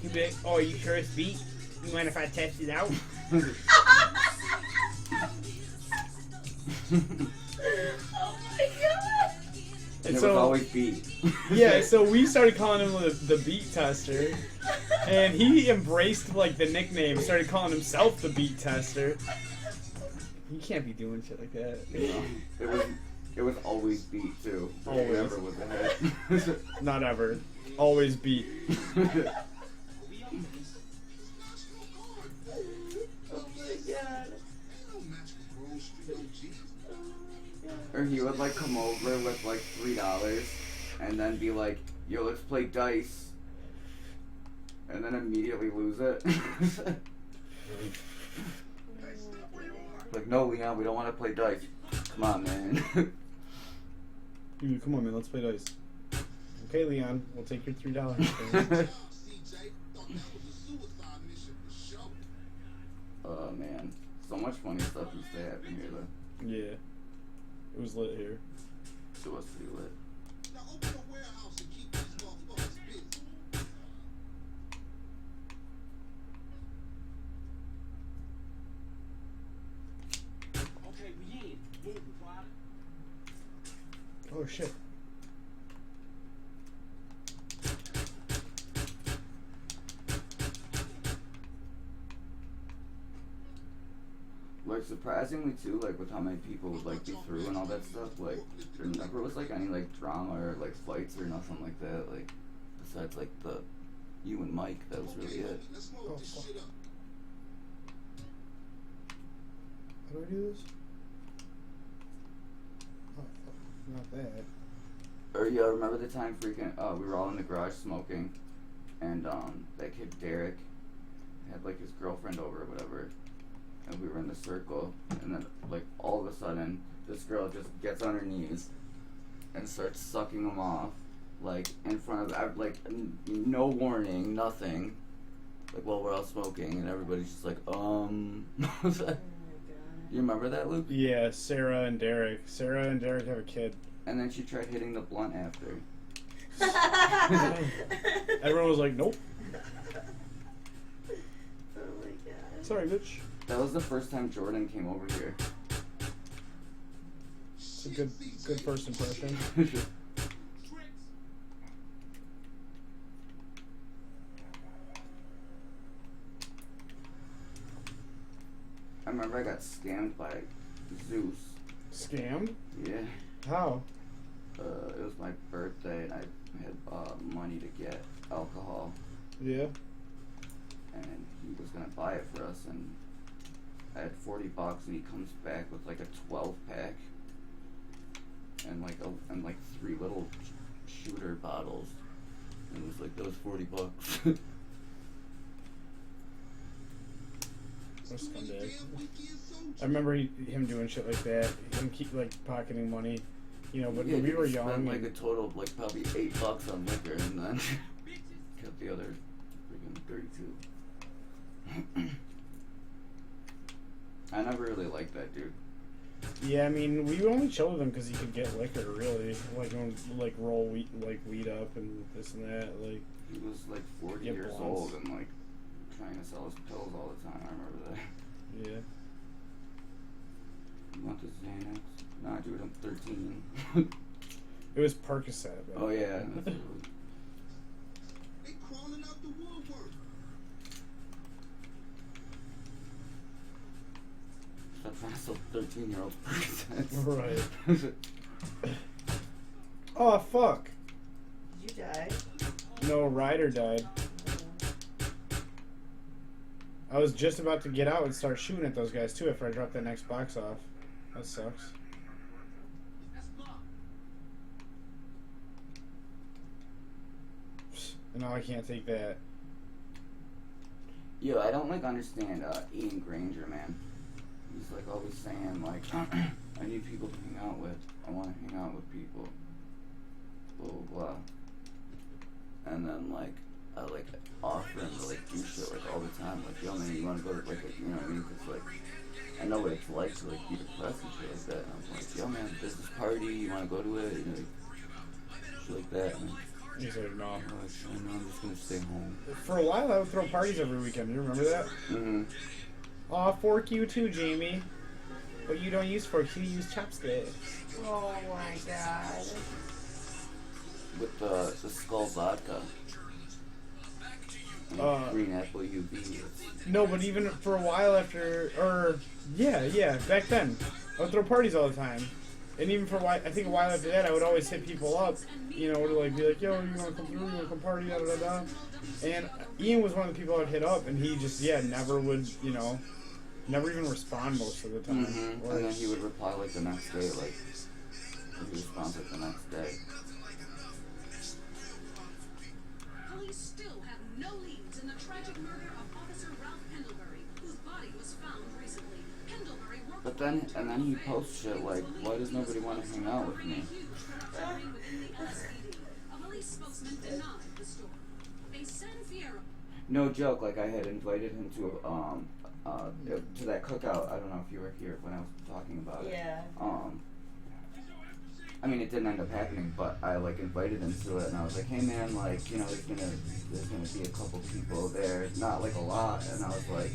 he'd be like, oh, you sure it's beat? You mind if I test it out?
Oh my god!
And it was always beat.
Yeah, so we started calling him the beat tester, and he embraced like the nickname, started calling himself the beat tester. You can't be doing shit like that.
You know, it was always beat too.
Always.
Never was a hit.
Not ever. Always beat.
Oh my god.
Or he would like come over with like $3 and then be like, yo, let's play dice. And then immediately lose it. Like, no, Leon, we don't want to play dice. Come on, man.
Dude, come on, man, let's play dice. Okay, Leon, we'll take your $3.
Oh, man. So much funny stuff used to happen here, though.
Yeah. It was lit here.
It was pretty lit.
Now open a warehouse and keep these motherfuckers busy.
Okay, we in. Move it, Ryder.
Oh, shit.
Like, surprisingly, too, like, with how many people would, like, be through and all that stuff, like, there never was, like, any, like, drama or, like, fights or nothing like that, like, besides, like, you and Mike, that was really it.
Let's move this shit up.
How do I do this? Oh, fuck, not that.
Or, yeah, remember the time freaking, we were all in the garage smoking, and, that kid Derek had, like, his girlfriend over or whatever, and we were in the circle, and then, like, all of a sudden, this girl just gets on her knees and starts sucking him off, like, in front of, like, no warning, nothing, like, while we're all smoking, and everybody's just like,
Oh my god.
You remember that, Luke?
Yeah, Sarah and Derek. Sarah and Derek have a kid.
And then she tried hitting the blunt after.
Everyone was like, nope.
Oh my god.
Sorry, bitch.
That was the first time Jordan came over here.
It's a good first impression.
I remember I got scammed by Zeus.
Scammed?
Yeah.
How?
It was my birthday and I had money to get alcohol
Yeah.
and he was gonna buy it for us and I had $40 and he comes back with like a 12-pack and like 3 little shooter bottles and it was like, that was $40.
a scumbag. I remember him doing shit like that. Him keep like pocketing money, you know. But
Yeah,
when we were
he spent
young,
like a total of like probably $8 on liquor, and then kept the other freaking 32. I never really liked that dude.
yeah, I mean, we only chill with him because he could get liquor, really. Like roll weed up and this and that. Like
He was like 40
Get
years
blunts.
old and like trying to sell his pills all the time. I remember that.
yeah.
You want this Xanax? Nah, dude, I'm 13.
It was Percocet. But
Oh yeah. That's
They crawling out the woodwork.
Stop trying to sell 13-year-old Percocets.
Right. Oh fuck!
Did you die?
No, Ryder died. I was just about to get out and start shooting at those guys too after I dropped that next box off. That sucks. And now I can't take that.
Yo, I don't like understand Ian Granger, man. He's like always saying like, I need people to hang out with. I want to hang out with people. Blah blah blah. And then like, I like offer him to like do shit like all the time. Like, yo man, you want to go to like, a, you know what I mean? 'Cause like, I know what it's like to like be depressed and shit like that. And I'm like, yo man, there's this party. You want to go to it? You know, shit like that. And
He's like, no.
I'm like, oh, no, I'm just gonna stay home.
For a while, I would throw parties every weekend. You remember that?
Mm-hmm.
Aw, fork you too, Jamie. But you don't use forks, you use chopsticks.
Oh my god.
With the Skull vodka. And green apple UV.
No, but even for a while after, yeah, back then, I would throw parties all the time. And even for a while, I think a while after that, I would always hit people up, you know, to like be like, yo, you want to come through, you want to come party, da da da. And Ian was one of the people I would hit up, and he just, never would, you know, never even respond most of the time.
Mm-hmm.
Or
And then he would reply like the next day, like, he responds like the next day.
Police still have no leads in the tragic murder of Officer Ralph Pendlebury, whose body was found recently. Pendlebury worked
But then, and then he posts shit like, why does nobody want to hang out with me?
a huge tractor within the LSPD. A police spokesman denied the story. A San Fierro
No joke, like I had invited him to that cookout. I don't know if you were here when I was talking about it.
Yeah.
I mean, it didn't end up happening, but I like invited him to it, and I was like, "Hey man, like, you know, there's gonna be a couple people there, not like a lot," and I was like,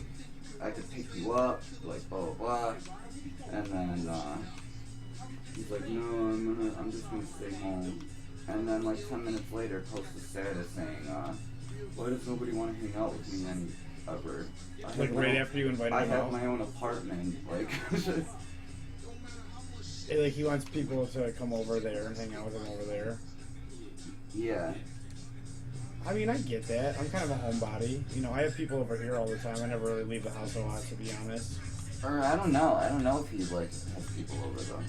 "I could pick you up, like blah blah blah," and then he's like, "No, I'm just gonna stay home," and then like 10 minutes later, post a status saying, "Why does nobody want to hang out with me ever?"
like right after you invited
I
him
have
out.
my own apartment, like.
Like he wants people to come over there and hang out with him over there.
Yeah.
I mean, I get that. I'm kind of a homebody. You know, I have people over here all the time. I never really leave the house a lot, to be honest.
Or I don't know. I don't know if he like has people over though.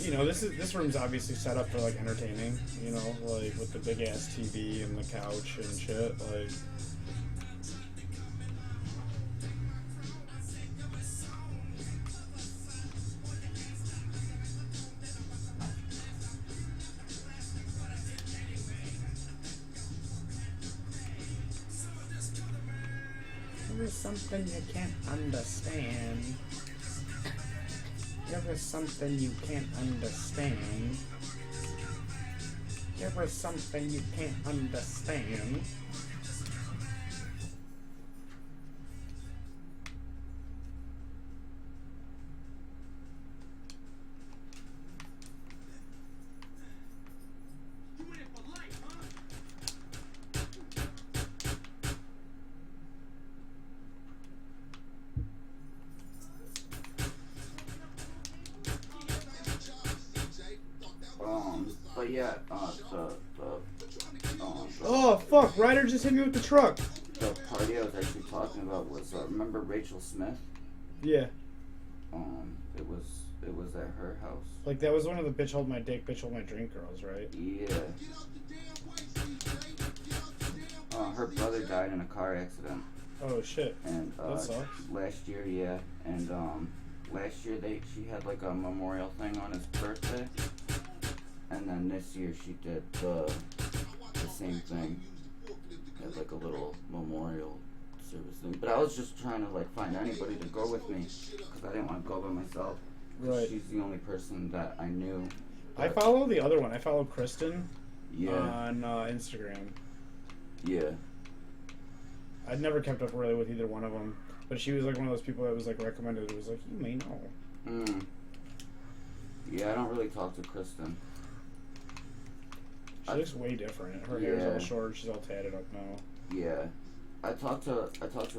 You know, this room's obviously set up for like entertaining. You know, like with the big ass TV and the couch and shit. Like, there is something you can't understand. There is something you can't understand. There is something you can't understand.
You in it for life, huh?
But yeah,
Oh fuck! Ryder just hit me with the truck.
the party I was actually talking about was remember Rachel Smith?
Yeah,
It was at her house.
like that was one of the bitch hold my dick, bitch hold my drink girls, right?
Yeah. Her brother died in a car accident.
Oh shit.
And
That sucks.
last year, yeah, and last year she had like a memorial thing on his birthday, and then this year she did the same thing, had like a little memorial service thing. But I was just trying to like find anybody to go with me because I didn't want to go by myself.
Right.
She's the only person that I knew.
I follow the other one. I follow Kristen
Yeah.
on Instagram.
Yeah.
I'd never kept up really with either one of them, but she was like one of those people that was like recommended. It was like, you may know.
Yeah, I don't really talk to Kristen.
She looks way different. Her hair's all short. She's all tatted up now.
Yeah. I talk to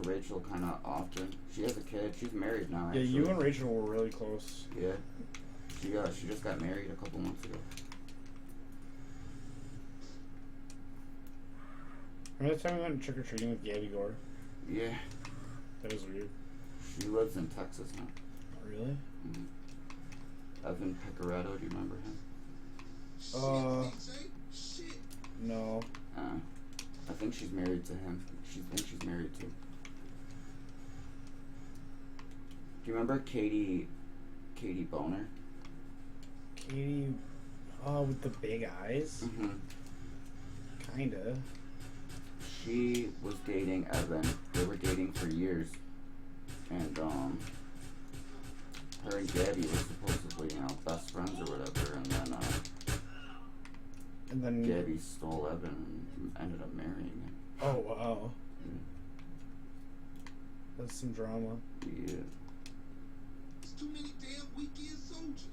Rachel kind of often. She has a kid. She's married now.
Yeah,
Actually.
you and Rachel were really close.
Yeah. She just got married a couple months ago.
Remember the time we went trick or treating with Gabby Gore?
Yeah.
That was weird.
She lives in Texas now.
Really?
Evan Pecoretto, do you remember him?
No.
I think she's married to him. She thinks she's married to. Do you remember Katie Boner?
Katie, with the big eyes? Kinda.
She was dating Evan. They were dating for years. And, her and Gabby were supposedly, best friends or whatever. And then, Gabby stole Evan and ended up marrying him.
Oh, wow.
Yeah.
That's some drama.
Yeah.
There's too many damn weekend soldiers.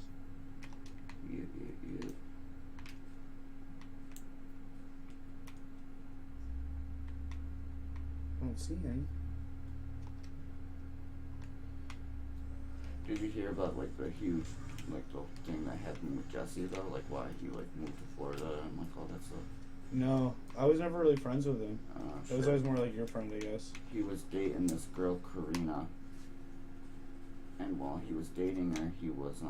Yeah.
I don't see any.
Did you hear about like the huge, like the thing that happened with Jesse though? Like why he like moved to Florida and like all that stuff?
No, I was never really friends with him. It was
Sure.
always more like your friend, I guess.
He was dating this girl Karina, and while he was dating her, he was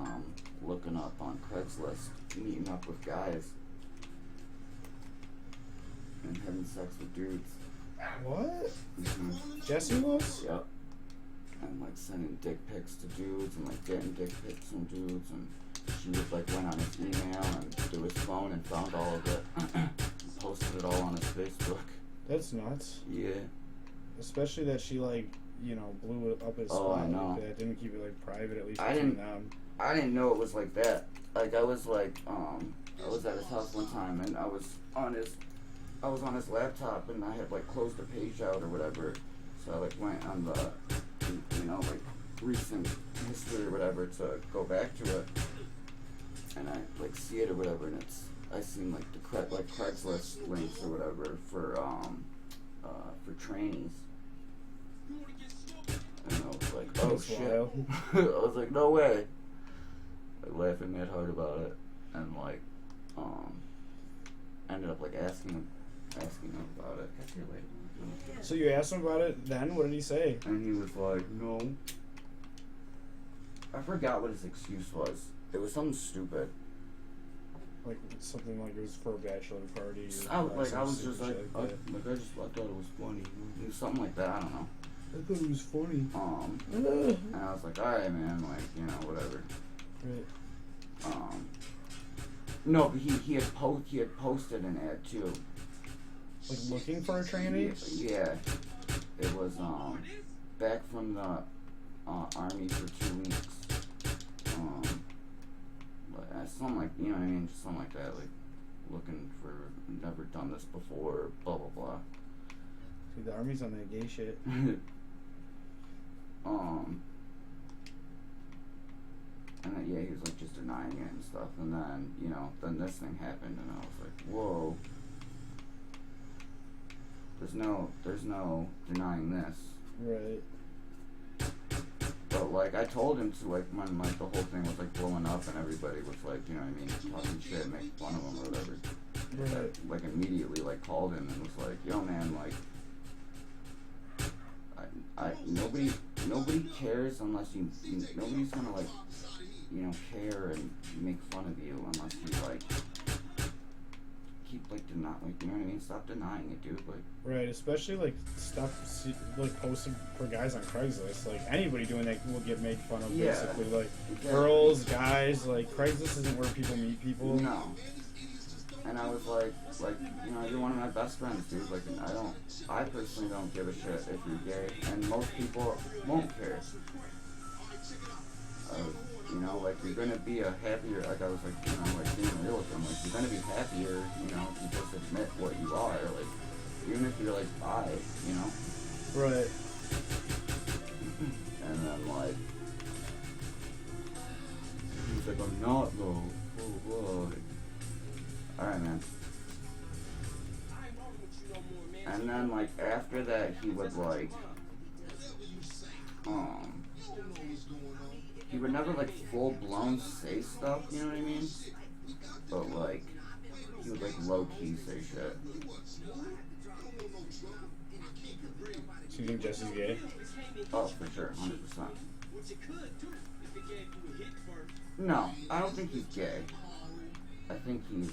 looking up on Craigslist, meeting up with guys, and having sex with dudes.
What?
Mm-hmm.
Jesse was?
Yep. And like sending dick pics to dudes and like getting dick pics from dudes, and she was like went on his email and through his phone and found all of it, and posted it all on his Facebook.
That's nuts.
Yeah.
Especially that she like, blew it up his spot
I know.
like that. Didn't keep it like private at least
I
between
didn't-
them.
I didn't know it was like that. Like I was like, I was at his house one time and I was on his laptop and I had like closed the page out or whatever. So I like went on the, like recent history or whatever to go back to it, and I like see it or whatever, and I seen like the Craigslist links or whatever for trainees, and I was like, oh
That's
shit.
wild.
I was like, no way. Like laughing mad hard about it, and like ended up like asking him about it. Catch you later.
So you asked him about it then? What did he say?
And he was like, no. I forgot what his excuse was. It was something stupid.
Like something like it was for a bachelor party. Or
I was
some
just
stupid
like,
shit
I
that.
thought it was funny. It was something like that. I don't know.
I thought it was funny.
And I was like, all right, man, like whatever.
Right.
No, but he had posted an ad too.
Like looking for a trainee?
Yeah. It was back from the army for 2 weeks. Something like, you know what I mean, just something like that, like looking for, never done this before, blah blah blah.
Dude, the army's on that gay shit.
And then yeah, he was like just denying it and stuff, and then then this thing happened, and I was like, whoa. There's no denying this.
Right.
But like I told him to, like when like the whole thing was like blowing up and everybody was like, talking shit, make fun of him or whatever.
Right.
Like immediately like called him and was like, yo man, like nobody cares unless nobody's gonna like care and make fun of you unless you like keep like denying, like, you know what I mean? Stop denying it, dude. Like,
Right, especially like stuff like posted for guys on Craigslist. Like anybody doing that will get made fun of.
Yeah.
Basically, like
exactly.
girls, guys. Like Craigslist isn't where people meet people.
No. And I was like, you know, you're one of my best friends, dude. Like, and I personally don't give a shit if you're gay, and most people won't care. You know, like, you're gonna be a happier, like, I was like, you know, like, being real with them, like, you're gonna be happier, you know, if you just admit what you are, like, even if you're, like, bi, you know?
Right.
And then, like, he's like, I'm not, though. Blah, blah. Like, alright, man. And then, like, after that, he would, like, he would never, like, full-blown say stuff, you know what I mean? But, like, he would, like, low-key say shit.
So you think Jesse's gay?
Oh, for sure, 100%. No, I don't think he's gay. I think he's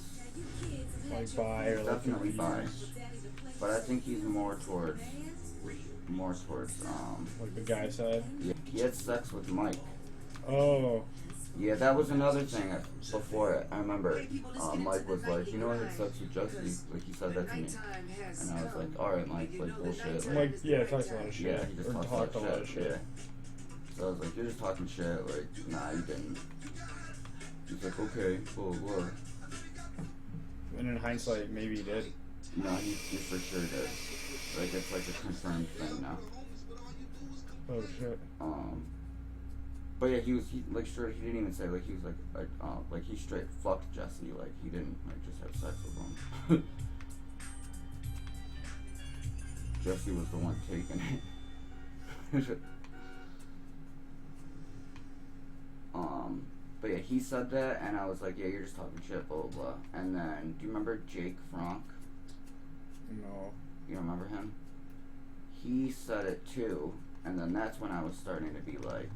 Like bi or like
definitely bi. But I think he's more towards,
like the guy side.
yeah, he had sex with Mike.
Oh.
Yeah, that was another thing before it. I remember Mike was like, you know, I had sex with Jesse. Like, he said that to me. And I was like, alright, Mike, like, bullshit.
Like, yeah, talks a lot of shit.
Yeah, he just
or
talked
talked a lot
shit.
of shit.
Yeah. So I was like, you're just talking shit. Like, nah, you didn't. He's like, okay, blah, blah.
And in hindsight, maybe he did.
No, he for sure did. Like, it's like a confirmed thing now.
Oh shit.
But yeah, he like, sure, he didn't even say, like, he was like he straight fucked Jesse, like, he didn't, like, just have sex with him. Jesse was the one taking it. But yeah, he said that, and I was like, yeah, you're just talking shit, blah, blah, blah. And then, do you remember Jake Frank?
No.
You remember him? He said it too, and then that's when I was starting to be like,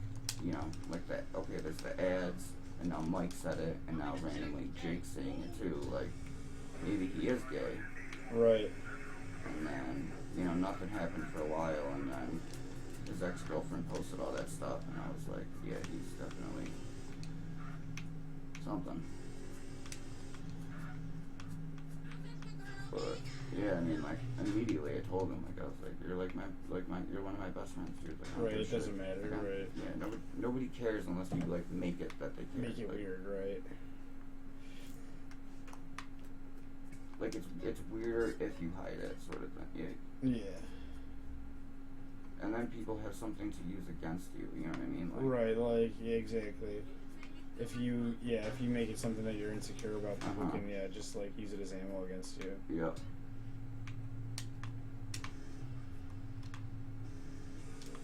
you know, like that, okay, there's the ads, and now Mike said it, and now randomly Jake's saying it too, like, maybe he is gay.
Right.
And then, you know, nothing happened for a while, and then his ex-girlfriend posted all that stuff, and I was like, yeah, he's definitely something. But yeah, I mean, like, immediately I told him, like, I was like, you're you're one of my best friends, dude. Like, I don't
Right,
give a
it doesn't
shit.
matter,
Like,
right.
Yeah, nobody cares unless you, like, make it that they care.
Make it
like,
weird, right?
Like, it's weirder if you hide it, sort of thing. Yeah.
Yeah.
And then people have something to use against you, you know what I mean? Like,
Right, like, yeah, exactly. If you make it something that you're insecure about, people
Uh-huh.
can, just, like, use it as ammo against you.
Yep.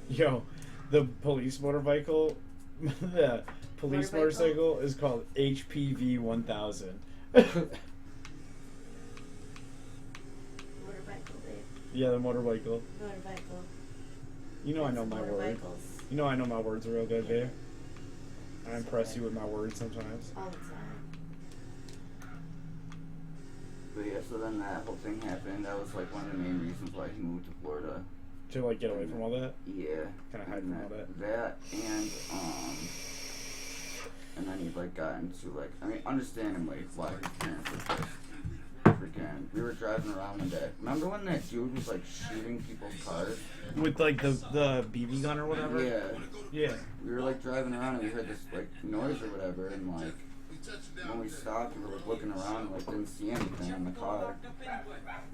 Yo, the police motorcycle, the police motorcycle is called HPV 1000.
Motorcycle, babe.
Yeah, the motorcycle.
Motorcycle.
You know I know my word.
Motorcycles.
You know I know my words are real good, babe. I impress you with my words sometimes.
All the time.
But yeah, so then that whole thing happened. That was like one of the main reasons why he moved to Florida.
To, like, get away from all that?
Yeah.
Kinda hide
And
from all that?
That and then he like got into like, I mean, understandably why his parents were pissed. Freaking, we were driving around one day. Remember when that dude was like shooting people's cars?
With, like, the BB gun or whatever?
Yeah.
Yeah.
We were like driving around and we heard this like noise or whatever, and like when we stopped, we were like looking around and like didn't see anything in the car.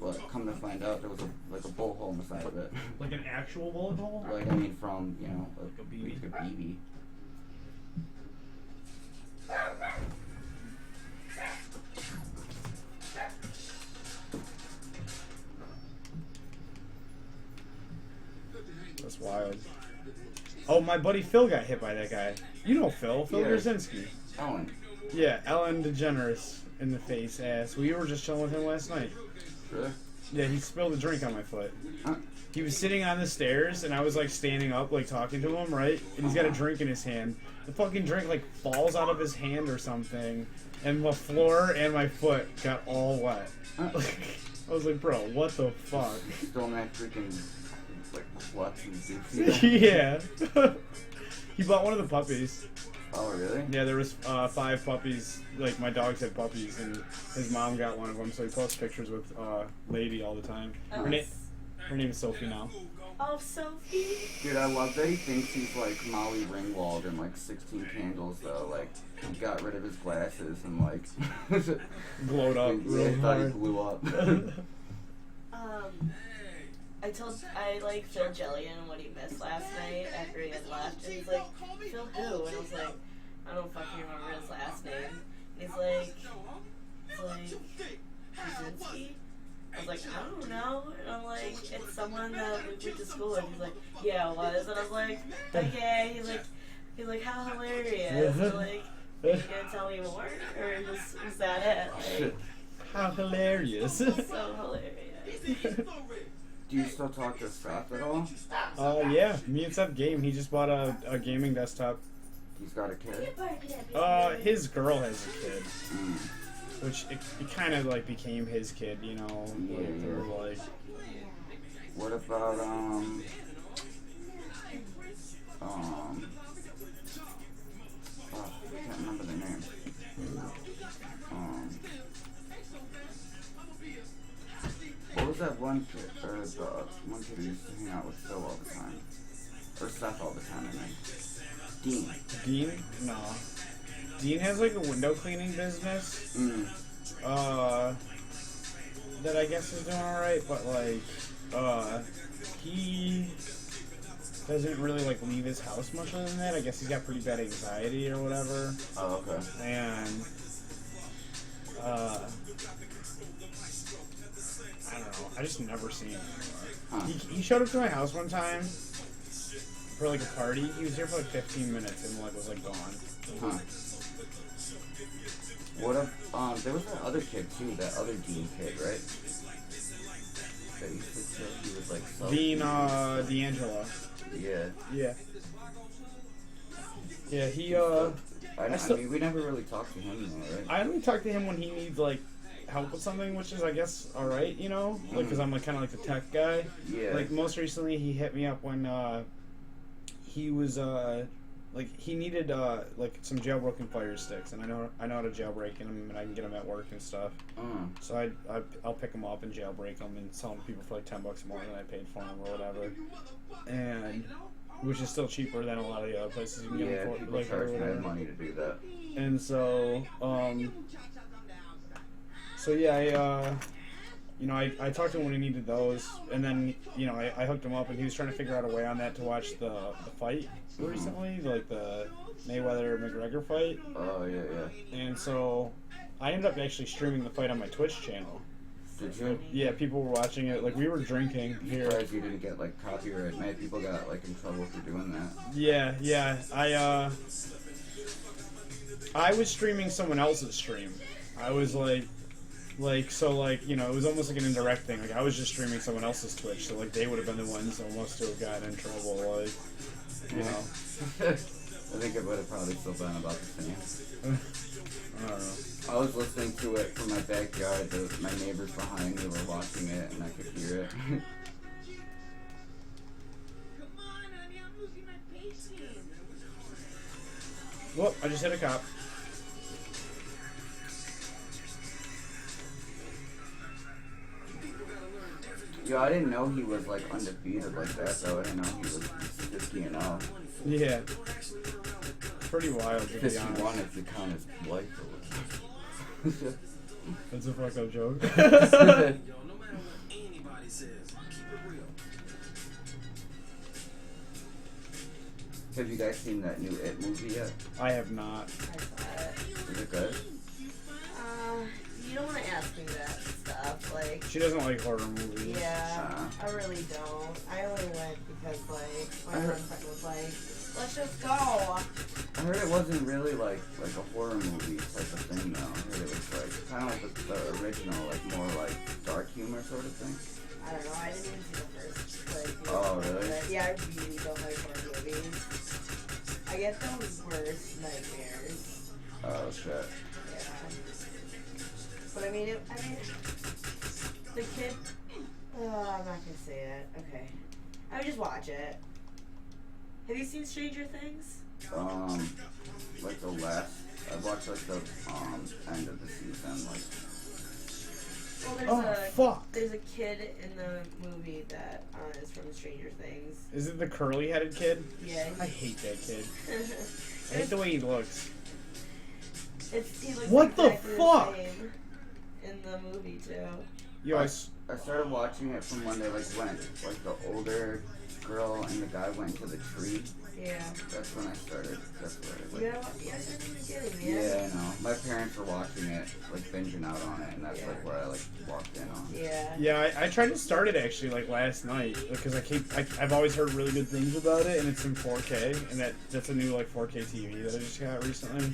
But come to find out, there was a bullet hole in the side of it.
Like an actual bullet hole?
Like, I mean, from, you know,
Like a BB.
like a BB.
That's wild. Oh, my buddy Phil got hit by that guy. You know Phil
Yeah.
Grzinski.
Ellen.
Yeah, Ellen DeGeneres in the face ass. We were just chilling with him last night.
Really?
Yeah, he spilled a drink on my foot.
Huh?
He was sitting on the stairs, and I was like standing up, like talking to him, right? And he's got a drink in his hand. The fucking drink like falls out of his hand or something, and the floor and my foot got all wet. I was like, bro, what the fuck?
Still not freaking like clutch and goofy.
Yeah. He bought one of the puppies.
Oh really?
Yeah, there was 5 puppies. Like my dogs had puppies, and his mom got one of them. So he posts pictures with Lady all the time.
Oh,
Her name is Sophie now.
oh, Sophie.
Dude, I love that he thinks he's like Molly Ringwald in like 16 Candles though. Like he got rid of his glasses and like
Glowed up
yeah,
real
I thought he
hard.
blew up.
I like Phil Jillian what he missed last night after he had left, and he's like, Phil who? And I was like, I don't fucking remember his last name. And he's like, Krasinski? I was like, I don't know. And I'm like, it's someone that we went to school with. He's like, yeah, it was. And I was like, okay. He's like, how hilarious. And like, are you gonna tell me more? Or was that it? Like,
How hilarious.
so hilarious.
Do you still talk to Seth at all?
Yeah, me and Seth game. He just bought a gaming desktop.
He's got a kid.
His girl has a kid,
Mm.
which it kind of like became his kid, you know.
Yeah,
Like, they were
yeah.
like,
What about I can't remember the name. What was that one kid, or the one kid who used to hang out with Phil all the time? Or Seth all the time, I mean. Dean.
Dean? No. Dean has like a window cleaning business.
Mm.
That I guess is doing alright, but like, he doesn't really like leave his house much other than that. I guess he's got pretty bad anxiety or whatever.
Oh, okay.
And, I don't know. I just never seen him anymore.
Huh.
He showed up to my house one time for like a party. He was here for like 15 minutes and like was like gone.
Huh. What if, there was that other kid too, that other Dean kid, right? That used to chill, he was like so
Dean, D'Angelo.
Yeah.
Yeah. Yeah, he,
I
still-
mean, we never really talked to him though, right?
I only talk to him when he needs like help with something, which is I guess alright, you know? Like, cause I'm like kind of like the tech guy.
Yeah.
Like most recently he hit me up when, he was, like he needed like some jailbroken fire sticks, and I know how to jailbreak them, and I can get them at work and stuff. So I'll pick them up and jailbreak them and sell them to people for like $10 more than I paid for them or whatever, and which is still cheaper than a lot of the other places you can get
Yeah,
them for.
people
Like,
charge
or
mad
whatever.
money to do that.
And so yeah, I talked to him when he needed those, and then I hooked him up, and he was trying to figure out a way on that to watch the fight recently, like the Mayweather-McGregor fight.
Oh, yeah, yeah.
And so I ended up actually streaming the fight on my Twitch channel.
Did you?
Yeah, people were watching it. Like, we were drinking here.
Surprised you didn't get, like, copyright. Many people got, like, in trouble for doing that.
Yeah. I was streaming someone else's stream. I was like, it was almost like an indirect thing. Like, I was just streaming someone else's Twitch, so, like, they would have been the ones almost to have gotten in trouble, like, you know.
I think it would have probably still been about the same.
I don't know.
I was listening to it from my backyard. My neighbors behind me were watching it, and I could hear it.
Come on, honey, I'm losing my patience.
Whoop, I just hit a cop.
Yo, I didn't know he was, like, undefeated like that, though. I didn't know he was 50-0.
Yeah. Pretty wild, to be
51
honest.
if you count his life or whatever.
That's a fucked up joke.
Yo, no matter what anybody says, keep it real.
Have you guys seen that new It movie yet?
I have not.
I saw it.
Is it good?
You don't want to ask me that stuff. Like,
She doesn't like horror movies.
yeah, I really don't. I only went because, like, my
I heard-
girlfriend was like, let's just go.
I I heard it wasn't really like a horror movie type of thing though. I heard it was like kind of like the original, like more like dark humor sort of thing.
I don't know. I didn't even see the first. Like,
Oh, really?
but yeah, I really don't like horror movies. I get the worst nightmares.
Oh shit.
Yeah. But I mean, the kid. I'm not gonna say it. Okay. I would just watch it. Have you seen Stranger Things?
Like the last, I watched like the end of the season, like.
Well, there's a kid in the movie that is from Stranger Things.
Is it the curly-headed kid?
Yeah.
I hate that kid. I hate the way he looks.
He looks
What the
exactly
fuck?
same in the movie too.
Yo,
I started watching it from when they like went, like the older girl and the guy went to the tree.
Yeah.
That's when I started. That's where
You guys are from the beginning, man.
Yeah, I know. My parents were watching it, like binging out on it, and that's like where I like walked in on.
Yeah.
Yeah, I tried to start it actually like last night because I've always heard really good things about it, and it's in 4K, and that's a new like 4K TV that I just got recently,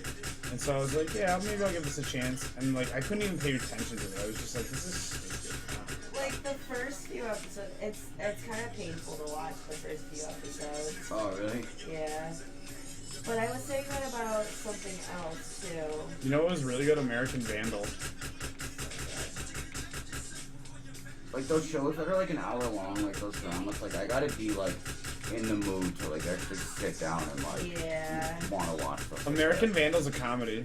and so I was like, yeah, maybe I'll give this a chance, and like I couldn't even pay attention to it. I was just like, this is stupid.
Like the first few episodes, it's kind of painful to watch the first few episodes.
Oh, really?
Yeah. But I was saying that about something else too.
You know what was really good? American Vandal.
Like those shows that are like an hour long, like those dramas, like I gotta be like in the mood to like actually sit down and like want to watch stuff.
American Vandal's a comedy.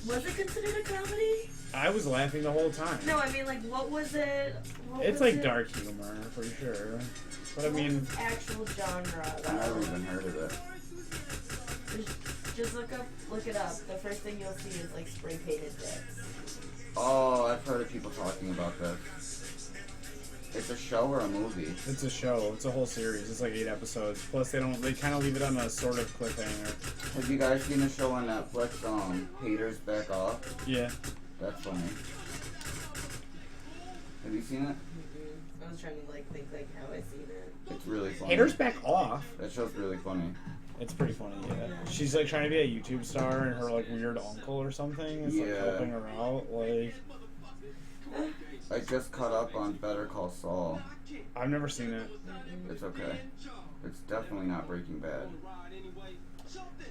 Was it considered a comedy?
I was laughing the whole time.
No, I mean like what was it?
It's like dark humor for sure. But I mean,
actual genre.
I never even heard of it.
Just look it up. The first thing you'll see is like spray painted dicks.
Oh, I've heard of people talking about this. It's a show or a movie?
It's a show. It's a whole series. It's like 8 episodes. Plus, they kind of leave it on a sort of cliffhanger.
Have you guys seen the show on Netflix? Haters Back Off.
Yeah.
That's funny. Have you seen it?
I was trying to like think like how I seen it.
It's really funny.
Haters Back Off.
That show's really funny.
It's pretty funny, yeah. She's like trying to be a YouTube star, and her like weird uncle or something is like helping her out. Like,
I just caught up on Better Call Saul.
I've never seen it.
It's okay. It's definitely not Breaking Bad.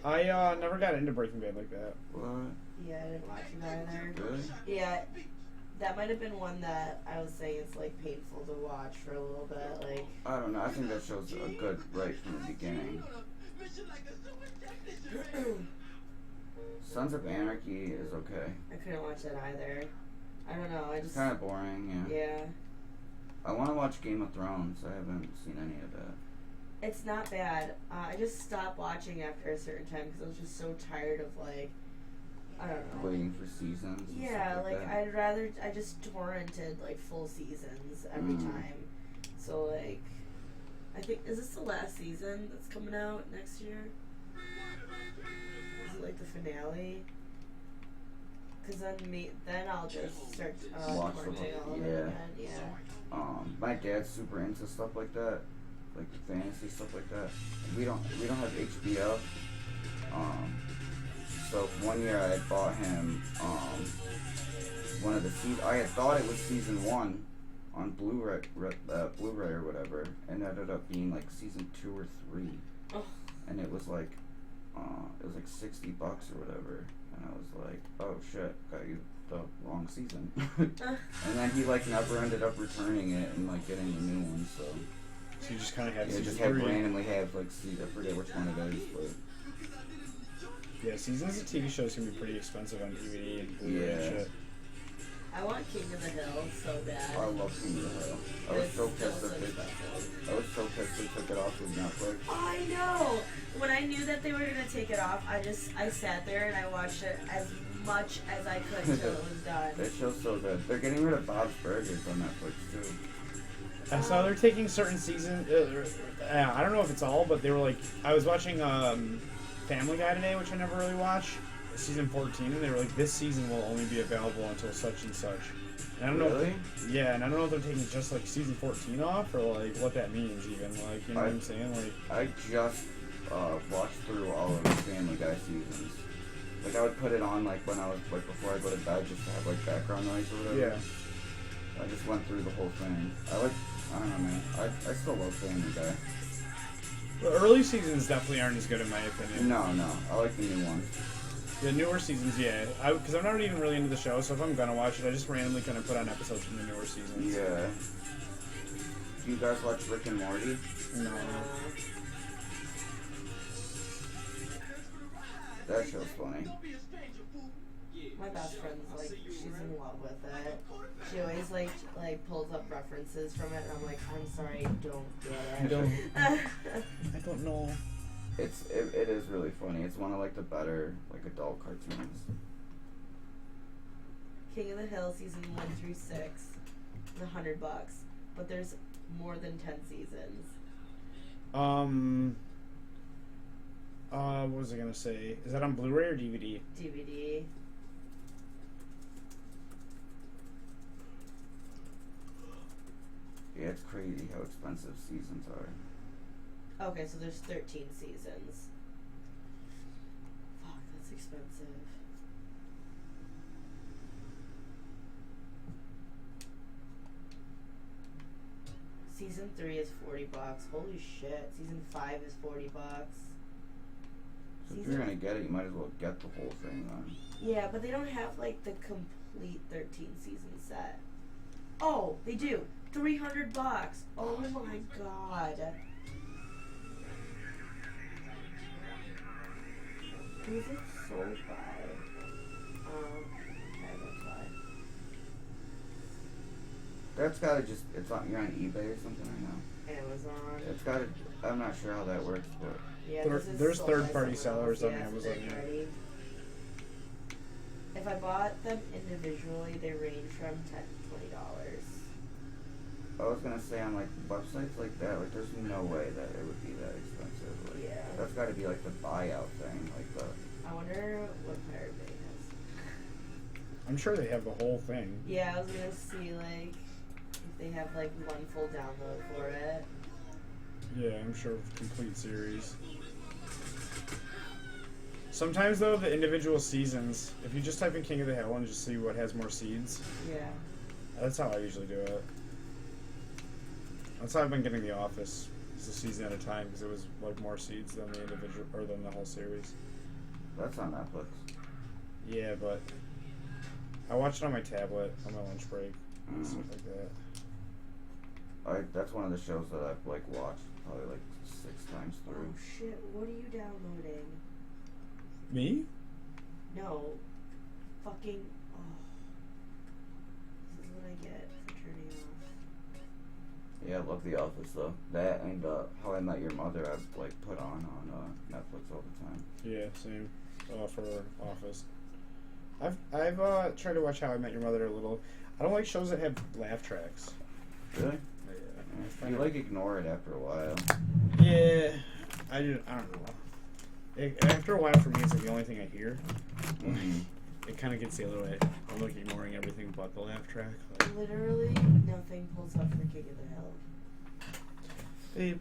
I never got into Breaking Bad like that.
What?
Yeah, I didn't watch it either.
Really?
Yeah, that might have been one that I was saying it's like painful to watch for a little bit. Like,
I don't know. I think that show's a good right from the beginning. Sons of Anarchy is okay.
I couldn't watch that either. I don't know. I just
Kind of boring, yeah.
Yeah.
I want to watch Game of Thrones. I haven't seen any of that.
It's not bad. I just stopped watching after a certain time because I was just so tired of like, I don't know.
Waiting for seasons. and
Yeah,
stuff
like
that.
I just torrented like full seasons every time. So like, I think, is this the last season that's coming out next year? Is it like the finale? Because then I'll just start
Watch the
torrenting all
whole-
of
yeah.
it again. Yeah.
My dad's super into stuff like that, like fantasy stuff like that. We don't have HBO. So one year I had bought him one of the seasons. I had thought it was season 1 on Blu-ray or whatever, and it ended up being like season 2 or 3.
Oh.
And it was like $60 or whatever, and I was like, oh shit, got you the wrong season. And then he like never ended up returning it and like getting a new one, so
you just kind of have
just randomly have like I forget which one it is, but
yeah, seasons of TV shows can be pretty expensive on DVD and Blu-ray and shit.
I want King of the Hill so bad.
I love King of the Hill. I was so pissed that they took it off of Netflix.
I know. When I knew that they were gonna take it off, I sat there and I watched it as much as I could until it was done.
That show's so good. They're getting rid of Bob's Burgers on Netflix too.
I saw they're taking certain seasons. I don't know if it's all, but they were like, I was watching Family Guy today, which I never really watch. Season 14, and they were like, this season will only be available until such and such. And I don't know. Yeah, and I don't know if they're taking just like season 14 off or like what that means even. Like, you know what I'm saying? Like,
I just watched through all of the Family Guy seasons. Like I would put it on like when I was like before I go to bed just to have like background noise or whatever.
Yeah.
I just went through the whole thing. I don't know, man. I still love Family Guy.
The early seasons definitely aren't as good in my opinion.
No, I like the new ones.
The newer seasons, yeah. Because I'm not even really into the show, so if I'm gonna watch it, I just randomly kind of put on episodes from the newer seasons.
Yeah. Do you guys watch Rick and Morty?
No.
That show's funny.
My best friend's like, she's in love with it. She always like pulls up references from it, and I'm like, I'm sorry, I don't get it.
I don't know.
It is really funny. It's one of like the better like adult cartoons.
King of the Hill season 1 through 6, $100, but there's more than 10 seasons.
What was I gonna say? Is that on Blu-ray or DVD?
DVD.
Yeah, it's crazy how expensive seasons are.
Okay, so there's 13 seasons. Fuck, that's expensive. Season 3 is $40. Holy shit. Season 5 is $40.
So if you're gonna get it, you might as well get the whole thing then.
Yeah, but they don't have like the complete 13 season set. Oh, they do. $300. Oh my god. Who's it sold by? Okay, that's why.
That's gotta just, it's on, you're on eBay or something right now.
Amazon.
It's gotta, I'm not sure how that works, but
Yeah,
There-
this is
there's
sold by
third-party
someone else.
sellers on
Yeah, it's
Amazon, yeah.
third-party. If I bought them individually, they range from $10 to $20.
I was gonna say on like websites like that, like there's no way that it would be that expensive. Like,
Yeah.
that's gotta be like the buyout thing, like the.
I wonder what Pirate Bay has.
I'm sure they have the whole thing.
Yeah, I was gonna see like if they have like one full download for it.
Yeah, I'm sure of complete series. Sometimes though, the individual seasons, if you just type in King of the Hill and just see what has more seeds,
Yeah.
that's how I usually do it. That's how I've been getting The Office. It's a season at a time because it was like more seeds than the individual or than the whole series.
That's on Netflix.
Yeah, but I watch it on my tablet on my lunch break and stuff like that.
That's one of the shows that I've like watched probably like 6 times
Oh
through.
shit! What are you downloading?
Me?
No. Fucking. Oh. This is what I get for turning off.
Yeah, I love The Office though. That and How I Met Your Mother I've like put on Netflix all the time.
Yeah, same. For Office. I've tried to watch How I Met Your Mother a little. I don't like shows that have laugh tracks.
Really?
Yeah.
You like ignore it after a while.
Yeah, I don't know. After a while, for me, it's like the only thing I hear.
Mm-hmm.
It kind of gets the other way. I'm like ignoring everything but the laugh track. Like,
Literally nothing pulls up for King of the Hill.
babe,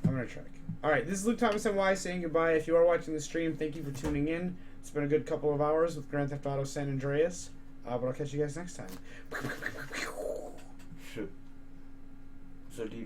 I'm gonna check. All right, this is Luke Thomas and Y saying goodbye. If you are watching the stream, thank you for tuning in. It's been a good couple of hours with Grand Theft Auto San Andreas, but I'll catch you guys next time.
So do you